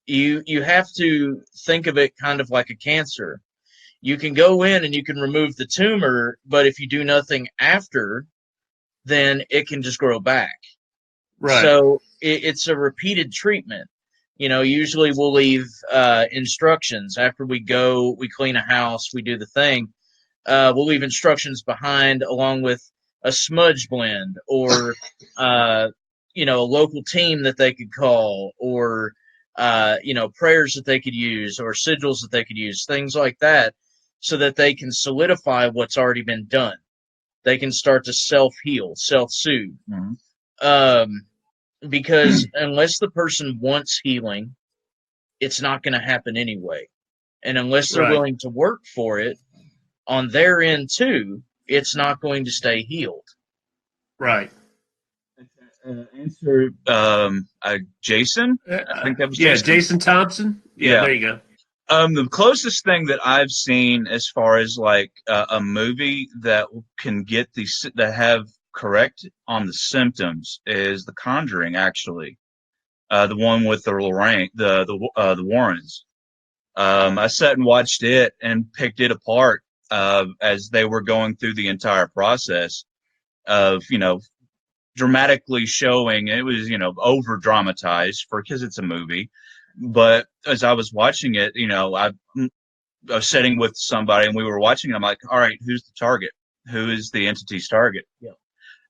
You have to think of it kind of like a cancer. You can go in and you can remove the tumor, but if you do nothing after, then it can just grow back. Right. So it's a repeated treatment. You know, usually we'll leave instructions after we go, we clean a house, we do the thing. We'll leave instructions behind, along with a smudge blend, or you know, a local team that they could call, or you know, prayers that they could use, or sigils that they could use, things like that, so that they can solidify what's already been done. They can start to self-heal, self-soothe. Mm-hmm. Because unless the person wants healing, it's not going to happen anyway. And unless they're Right. willing to work for it on their end too, it's not going to stay healed. Right. Answer. Jason, I think that was Yeah, Jason. Jason Thompson. Yeah, there you go. The closest thing that I've seen as far as like a movie that can get these, that have correct on the symptoms, is The Conjuring. Actually, the one with the Lorraine, the Warrens. I sat and watched it and picked it apart as they were going through the entire process of, you know, dramatically showing. It was, you know, over dramatized because it's a movie. But as I was watching it, you know, I was sitting with somebody and we were watching it. I'm like, all right, who's the target? Who is the entity's target? Yeah.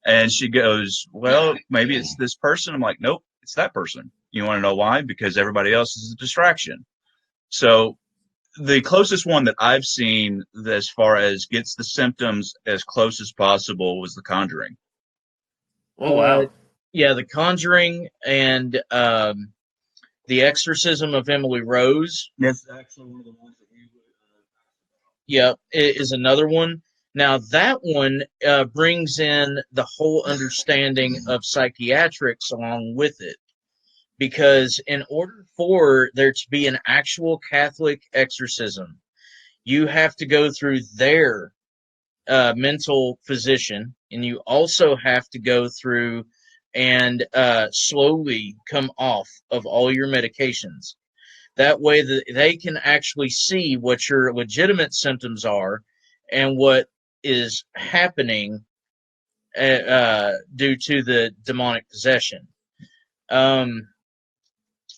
And she goes, well, maybe it's this person. I'm like, nope, it's that person. You want to know why? Because everybody else is a distraction. So the closest one that I've seen, as far as gets the symptoms as close as possible, was The Conjuring. Oh, wow. Yeah, The Conjuring and The Exorcism of Emily Rose. That's actually one of the ones that we would. Yeah, is another one. Now that one brings in the whole understanding of psychiatrics along with it, because in order for there to be an actual Catholic exorcism, you have to go through their mental physician, and you also have to go through and slowly come off of all your medications. That way, they can actually see what your legitimate symptoms are and what is happening due to the demonic possession. And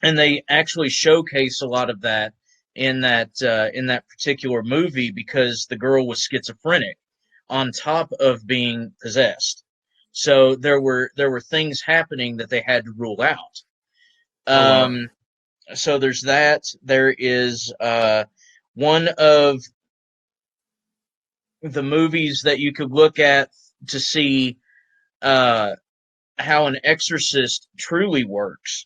they actually showcase a lot of that in that particular movie, because the girl was schizophrenic on top of being possessed. So there were things happening that they had to rule out. wow. So there's that. There is one of the movies that you could look at to see how an exorcist truly works.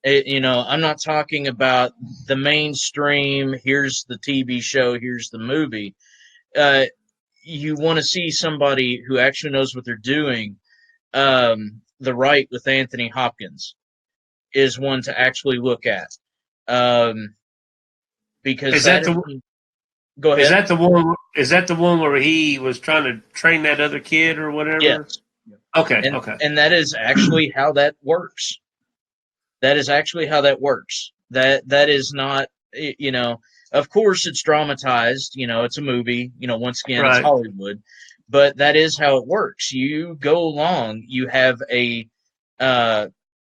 I'm not talking about the mainstream, here's the TV show, here's the movie. You want to see somebody who actually knows what they're doing. The Rite with Anthony Hopkins is one to actually look at. Because Is that the go ahead. Is that the one where he was trying to train that other kid or whatever? Yes. Okay. And, okay. and that is actually how that works. That is actually how that works. That is not, of course it's dramatized, it's a movie, once again, It's Hollywood, but that is how it works. You go along, you have a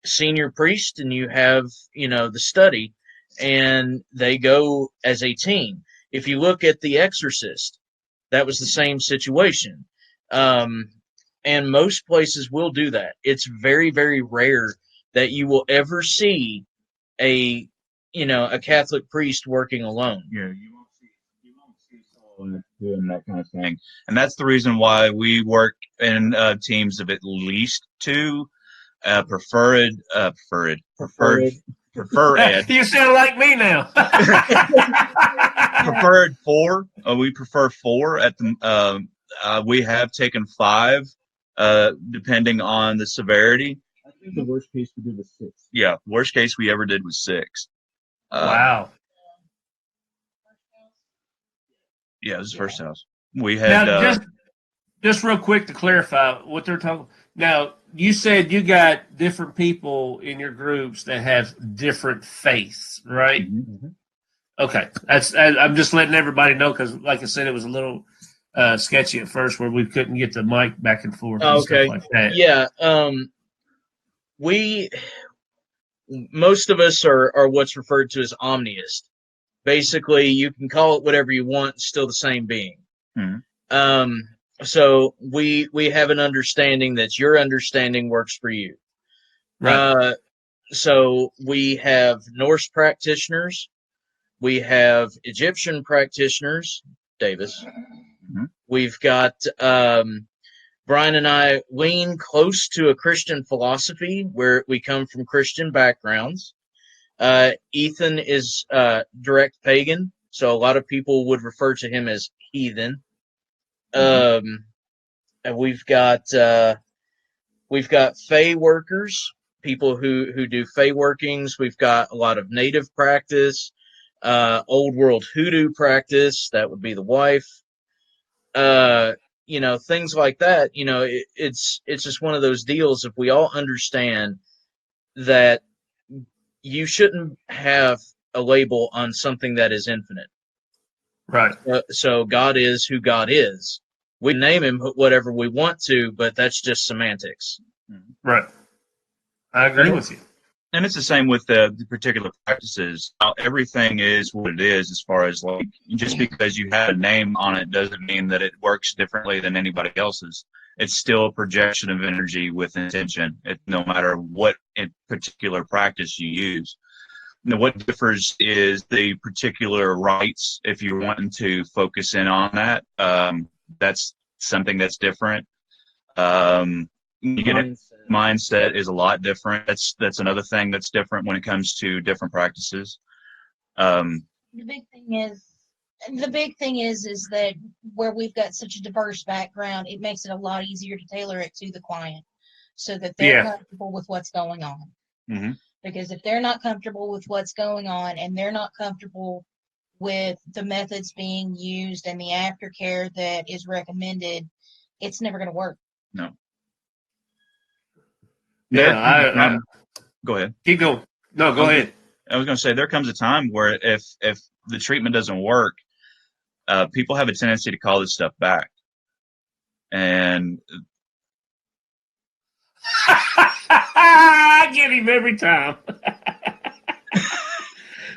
senior priest, and you have, the study, and they go as a team. If you look at The Exorcist, that was the same situation. And most places will do that. It's very, very rare that you will ever see a Catholic priest working alone. Yeah, you won't see someone doing that kind of thing, and that's the reason why we work in teams of at least two. Prefer ed. You sound like me now. Preferred 4. We prefer 4 at the. We have taken 5, depending on the severity. I think the worst case we did was 6. Yeah, worst case we ever did was 6. Wow. Yeah, it was the first house. We had Now, just real quick to clarify what they're talking. Now, you said you got different people in your groups that have different faiths, right? Mm-hmm. Okay, I'm just letting everybody know, because, like I said, it was a little sketchy at first where we couldn't get the mic back and forth and stuff like that. Yeah. Most of us are what's referred to as omniist. Basically, you can call it whatever you want, still the same being. Mm-hmm. So we have an understanding that your understanding works for you. Right. So we have Norse practitioners, we have Egyptian practitioners, Davis. Mm-hmm. We've got Brian and I lean close to a Christian philosophy, where we come from Christian backgrounds. Ethan is direct pagan, so a lot of people would refer to him as heathen. And we've got Fey workers, people who do Fey workings. We've got a lot of native practice, old world hoodoo practice. That would be the wife. Things like that. It's just one of those deals. If we all understand that you shouldn't have a label on something that is infinite. Right. So God is who God is. We name him whatever we want to, but that's just semantics. Right. I agree with you. And it's the same with the particular practices. Everything is what it is, as far as, like, just because you have a name on it doesn't mean that it works differently than anybody else's. It's still a projection of energy with intention, no matter what particular practice you use. Now, what differs is the particular rites. If you're wanting to focus in on that, that's something that's different. You get mindset is a lot different. That's another thing that's different when it comes to different practices. The big thing is that where we've got such a diverse background, it makes it a lot easier to tailor it to the client, so that they're comfortable with what's going on. Mm-hmm. Because if they're not comfortable with what's going on, and they're not comfortable with the methods being used and the aftercare that is recommended, it's never going to work. No. Yeah, Go ahead. keep going. No, go ahead. I was going to say there comes a time where if the treatment doesn't work, people have a tendency to call this stuff back, and I get him every time.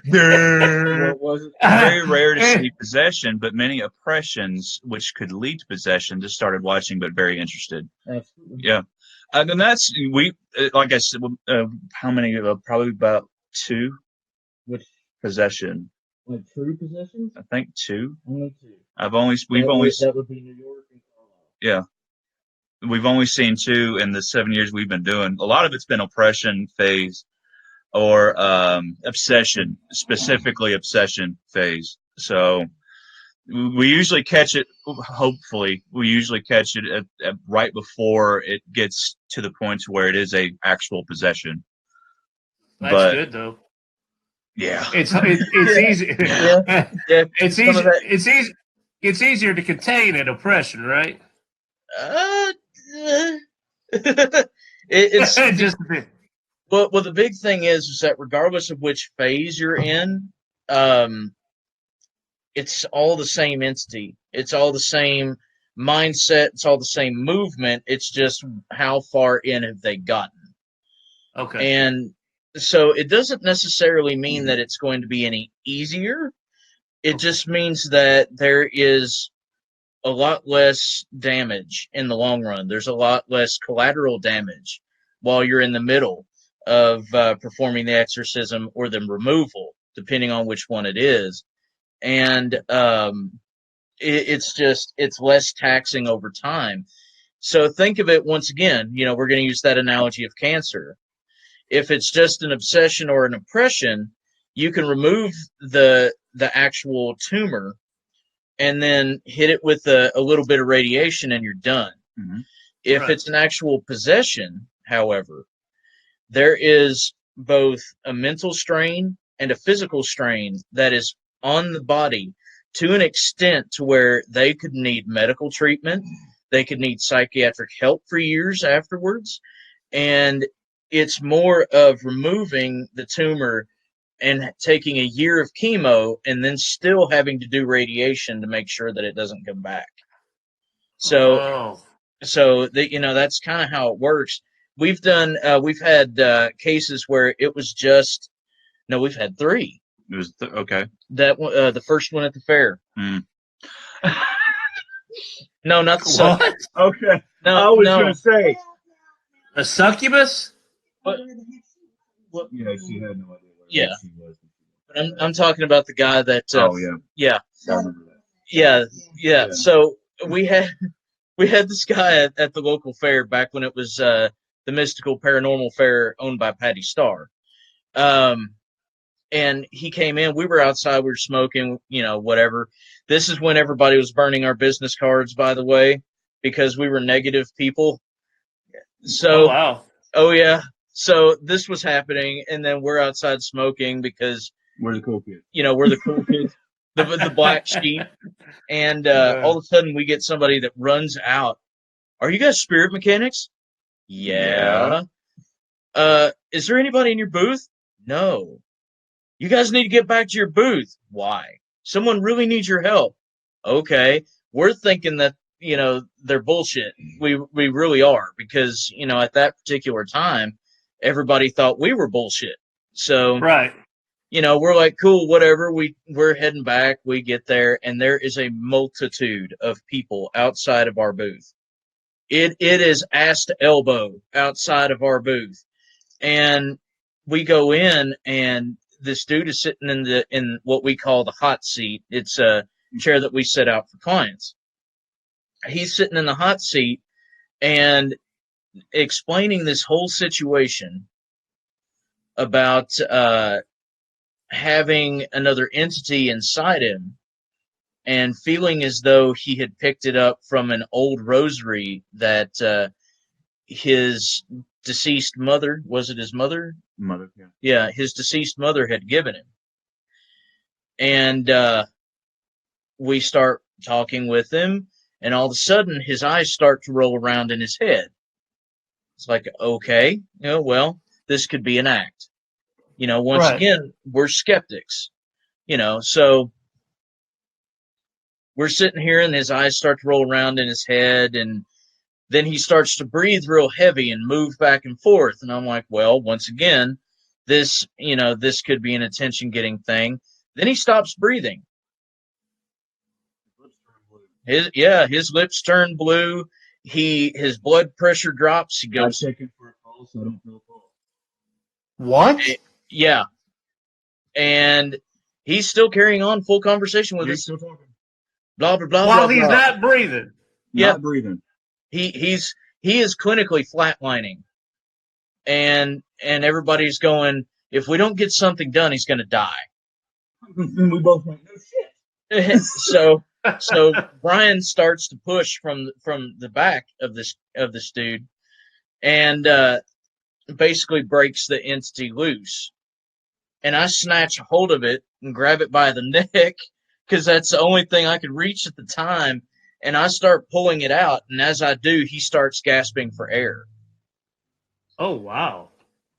What was it? very rare to see possession, but many oppressions which could lead to possession. Just started watching, but very interested. Absolutely. Yeah, and that's like I said, how many? Probably about 2 Which, possession. like, true possessions? I think 2. Only 2. That would be New York and Carlisle. Yeah. We've only seen 2 in the 7 years we've been doing. A lot of it's been oppression phase or obsession, specifically obsession phase. So we usually catch it. Hopefully, we usually catch it at right before it gets to the point where it is a actual possession. That's good though. Yeah, it's easy. Yeah. It's Some of easy. that- It's easier to contain an oppression, right? It's Just a bit. well, the big thing is that regardless of which phase you're in, it's all the same entity. It's all the same mindset. It's all the same movement. It's just how far in have they gotten. Okay. And so it doesn't necessarily mean that it's going to be any easier. It just means that there is a lot less damage in the long run. There's a lot less collateral damage while you're in the middle of performing the exorcism or the removal, depending on which one it is. And it's less taxing over time. So think of it once again, we're going to use that analogy of cancer. If it's just an obsession or an oppression, you can remove the actual tumor and then hit it with a little bit of radiation and you're done. Mm-hmm. If Right. it's an actual possession, however, there is both a mental strain and a physical strain that is on the body to an extent to where they could need medical treatment, they could need psychiatric help for years afterwards, and it's more of removing the tumor and taking a year of chemo and then still having to do radiation to make sure that it doesn't come back. So that's kind of how it works. We've had cases where it was just, no, we've had 3. it was okay. That one, the first one at the fair. Mm. No, not the suck. What? Okay. No, I was no. going to say. A succubus? But, Yeah, she had no idea where Yeah. she was. but I'm talking about the guy that. Oh yeah. Yeah. I remember that. Yeah. Yeah. So we had this guy at the local fair back when it was the mystical paranormal fair owned by Patty Starr. And he came in. We were outside. We were smoking. Whatever. This is when everybody was burning our business cards, by the way, because we were negative people. So. Oh wow. Oh yeah. So this was happening, and then we're outside smoking because We're the cool kids. we're the cool kids, the black sheep, and all of a sudden we get somebody that runs out. Are you guys spirit mechanics? Yeah. Is there anybody in your booth? No. You guys need to get back to your booth. Why? Someone really needs your help. Okay. We're thinking that they're bullshit. We really are, because at that particular time everybody thought we were bullshit. So Right. we're like, cool, whatever. We're heading back. We get there, and there is a multitude of people outside of our booth. It is ass to elbow outside of our booth, and we go in, and this dude is sitting in what we call the hot seat. It's a chair that we set out for clients. He's sitting in the hot seat and explaining this whole situation about having another entity inside him and feeling as though he had picked it up from an old rosary that his deceased mother, was it his mother? Mother, yeah. Yeah, his deceased mother had given him. And we start talking with him, and all of a sudden his eyes start to roll around in his head. It's like, okay, well, this could be an act. Once Right. again, we're skeptics. So we're sitting here, and his eyes start to roll around in his head, and then he starts to breathe real heavy and move back and forth. And I'm like, well, once again, this could be an attention-getting thing. Then he stops breathing. His lips turn blue. His blood pressure drops. He I'm goes, checking for a pulse. I don't feel a pulse. What? yeah. And he's still carrying on full conversation with He's us. still talking. Blah, blah, blah, While blah, he's blah. not breathing. Yeah. Not breathing. He is clinically flatlining. And everybody's going, if we don't get something done, he's going to die. And we both went, no shit. So Brian starts to push from the back of this dude, and basically breaks the entity loose. And I snatch hold of it and grab it by the neck because that's the only thing I could reach at the time. And I start pulling it out, and as I do, he starts gasping for air. Oh, wow.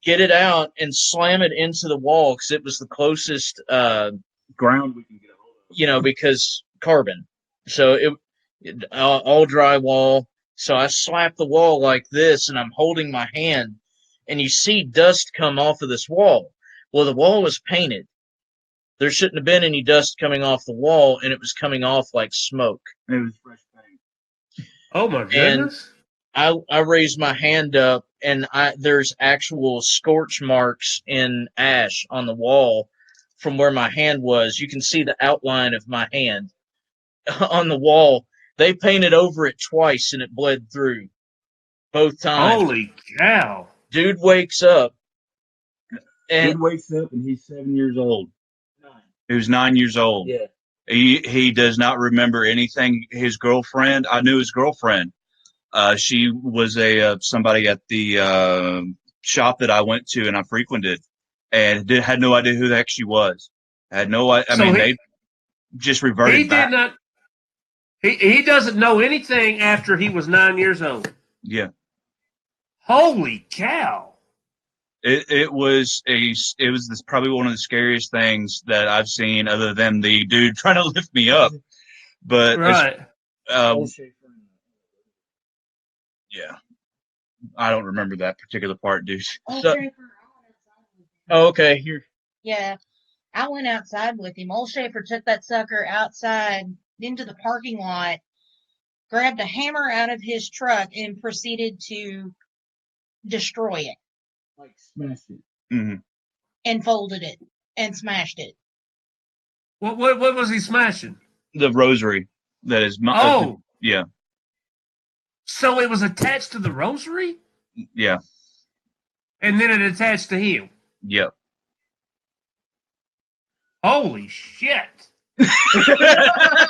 Get it out and slam it into the wall because it was the closest Ground we can get a hold of. because carbon. So it all drywall. So I slap the wall like this, and I'm holding my hand, and you see dust come off of this wall. Well, the wall was painted. There shouldn't have been any dust coming off the wall, and it was coming off like smoke. It was fresh paint. Oh, my goodness. I raised my hand up, and there's actual scorch marks in ash on the wall from where my hand was. You can see the outline of my hand on the wall. They painted over it twice, and it bled through both times. Holy cow. Dude wakes up. Dude wakes up, and he's 7 years old. He was 9 years old. Yeah. He does not remember anything. His girlfriend, I knew his girlfriend. She was somebody at the shop that I went to and I frequented, and had no idea who the heck she was. Had no idea. They just reverted back. He doesn't know anything after he was 9 years old. Yeah. Holy cow. It was probably one of the scariest things that I've seen, other than the dude trying to lift me up. But right. Yeah, I don't remember that particular part, dude. Okay, here. Yeah, I went outside with him. Old Schaefer took that sucker outside into the parking lot, grabbed a hammer out of his truck, and proceeded to destroy it. Like smashed it. Mm-hmm. And folded it and smashed it. What was he smashing? The rosary that is yeah. So it was attached to the rosary? Yeah. And then it attached to him? Yep. Holy shit. That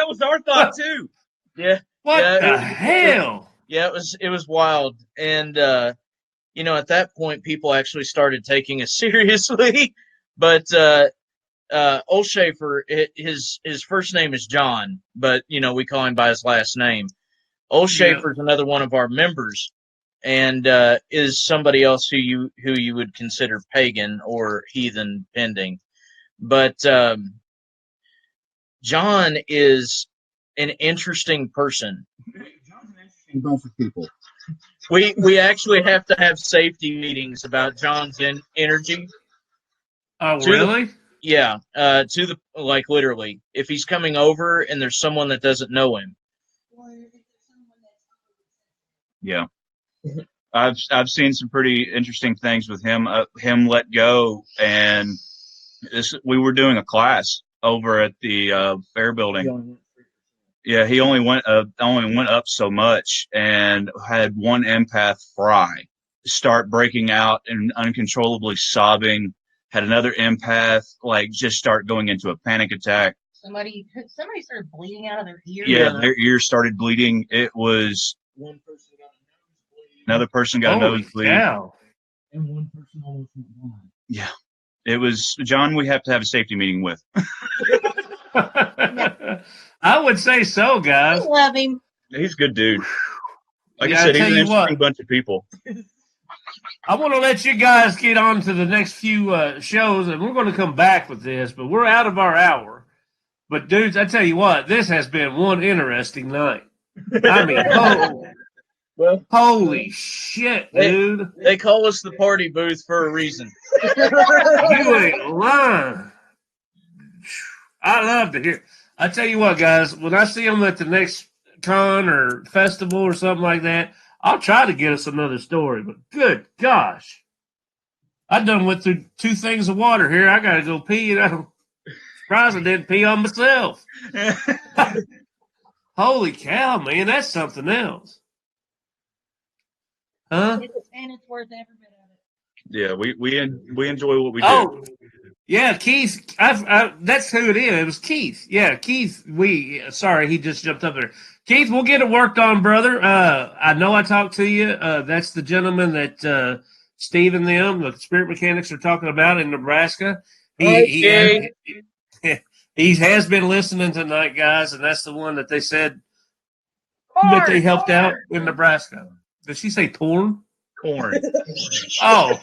was our thought too. Yeah. What the hell? It was wild. And at that point people actually started taking us seriously. But Old Schaefer, his first name is John, but we call him by his last name. Old Schaefer's another one of our members, and is somebody else who you would consider pagan or heathen pending. But John is an interesting person. John's an interesting bunch of people. We actually have to have safety meetings about John's energy. Oh, really? Yeah, literally, if he's coming over and there's someone that doesn't know him. Yeah, I've seen some pretty interesting things with him. Him let go, and we were doing a class over at the fair building. Yeah, he only went up so much, and had one empath start breaking out and uncontrollably sobbing. Had another empath just start going into a panic attack. Somebody started bleeding out of their ear. Yeah, their ears started bleeding. It was one person got a nosebleed. Another person got a nosebleed. Cow. And one person almost went blind. Yeah. It was John. We have to have a safety meeting with. I would say so, I guys. love him. He's a good dude. Like Yeah, I I said, he's tell an you interesting what. bunch of people. I want to let you guys get on to the next few shows, and we're going to come back with this, but we're out of our hour. But, dudes, I tell you what, this has been one interesting night. I mean, Well, holy shit, dude. they call us the party booth for a reason. You ain't lying. I love to hear. I tell you what, guys, when I see them at the next con or festival or something like that, I'll try to get us another story. But good gosh, I done went through 2 things of water here. I got to go pee. And I'm surprised I didn't pee on myself. Holy cow, man, that's something else. Huh? And it's worth every bit of it. Yeah, we enjoy what we do. Oh, yeah, Keith. That's who it is. It was Keith. Yeah, Keith. Sorry, he just jumped up there. Keith, we'll get it worked on, brother. I know I talked to you. That's the gentleman that Steve and them, the Spirit Mechanics, are talking about in Nebraska. He has been listening tonight, guys, and that's the one that they said that they helped out in Nebraska. Did she say torn? Corn. Oh,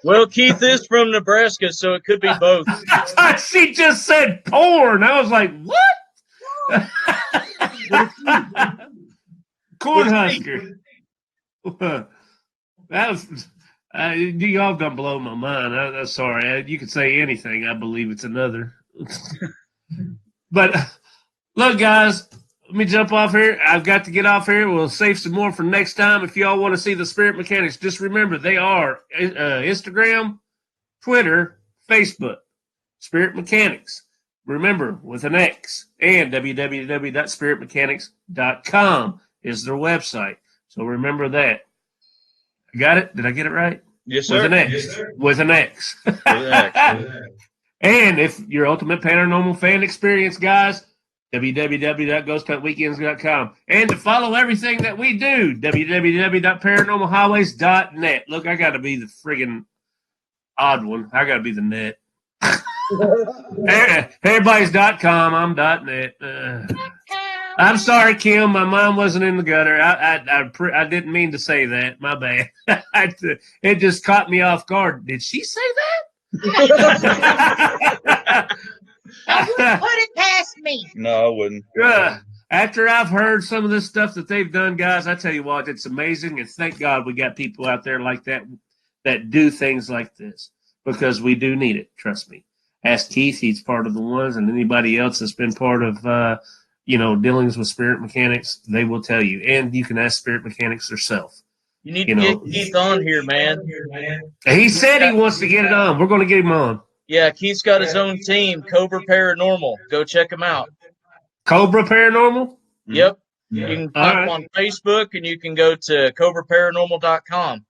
Well, Keith is from Nebraska, so it could be both. I thought she just said porn. I was like, what? Cornhusker. That was. Y'all done blow my mind. I'm sorry. You could say anything. I believe it's another. But look, guys, let me jump off here. I've got to get off here. We'll save some more for next time. If y'all want to see the Spirit Mechanics, just remember they are Instagram, Twitter, Facebook, Spirit Mechanics. Remember, with an X, and www.spiritmechanics.com is their website. So remember that. Got it? Did I get it right? Yes, sir. With an X. Yes, sir. With an X. With an X. And if you're Ultimate Paranormal Fan Experience, guys, www.ghosthuntweekends.com. And to follow everything that we do, www.paranormalhighways.net. Look, I got to be the friggin' odd one. I got to be the net. Everybody's .com. I'm .net. I'm sorry, Kim. My mind wasn't in the gutter. I didn't mean to say that. My bad. It just caught me off guard. Did she say that? I wouldn't put it past me. No, I wouldn't. After I've heard some of this stuff that they've done, guys, I tell you what, it's amazing. And thank God we got people out there like that do things like this, because we do need it. Trust me. Ask Keith. He's part of the ones, and anybody else that's been part of, dealings with Spirit Mechanics, they will tell you. And you can ask Spirit Mechanics herself. You need to get Keith on here, man. He said he wants to get it on. We're going to get him on. Yeah, Keith's got his own team, Cobra Paranormal. Go check him out. Cobra Paranormal? Yep. You can find him on Facebook, and you can go to cobraparanormal.com.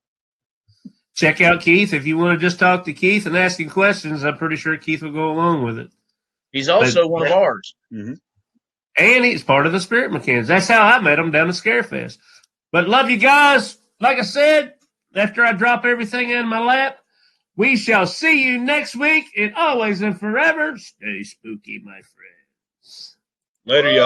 Check out Keith. If you want to just talk to Keith and ask him questions, I'm pretty sure Keith will go along with it. He's also one of ours. Mm-hmm. And he's part of the Spirit Mechanics. That's how I met him down at Scarefest. But love you guys. Like I said, after I drop everything in my lap, we shall see you next week. And always and forever, stay spooky, my friends. Later, y'all.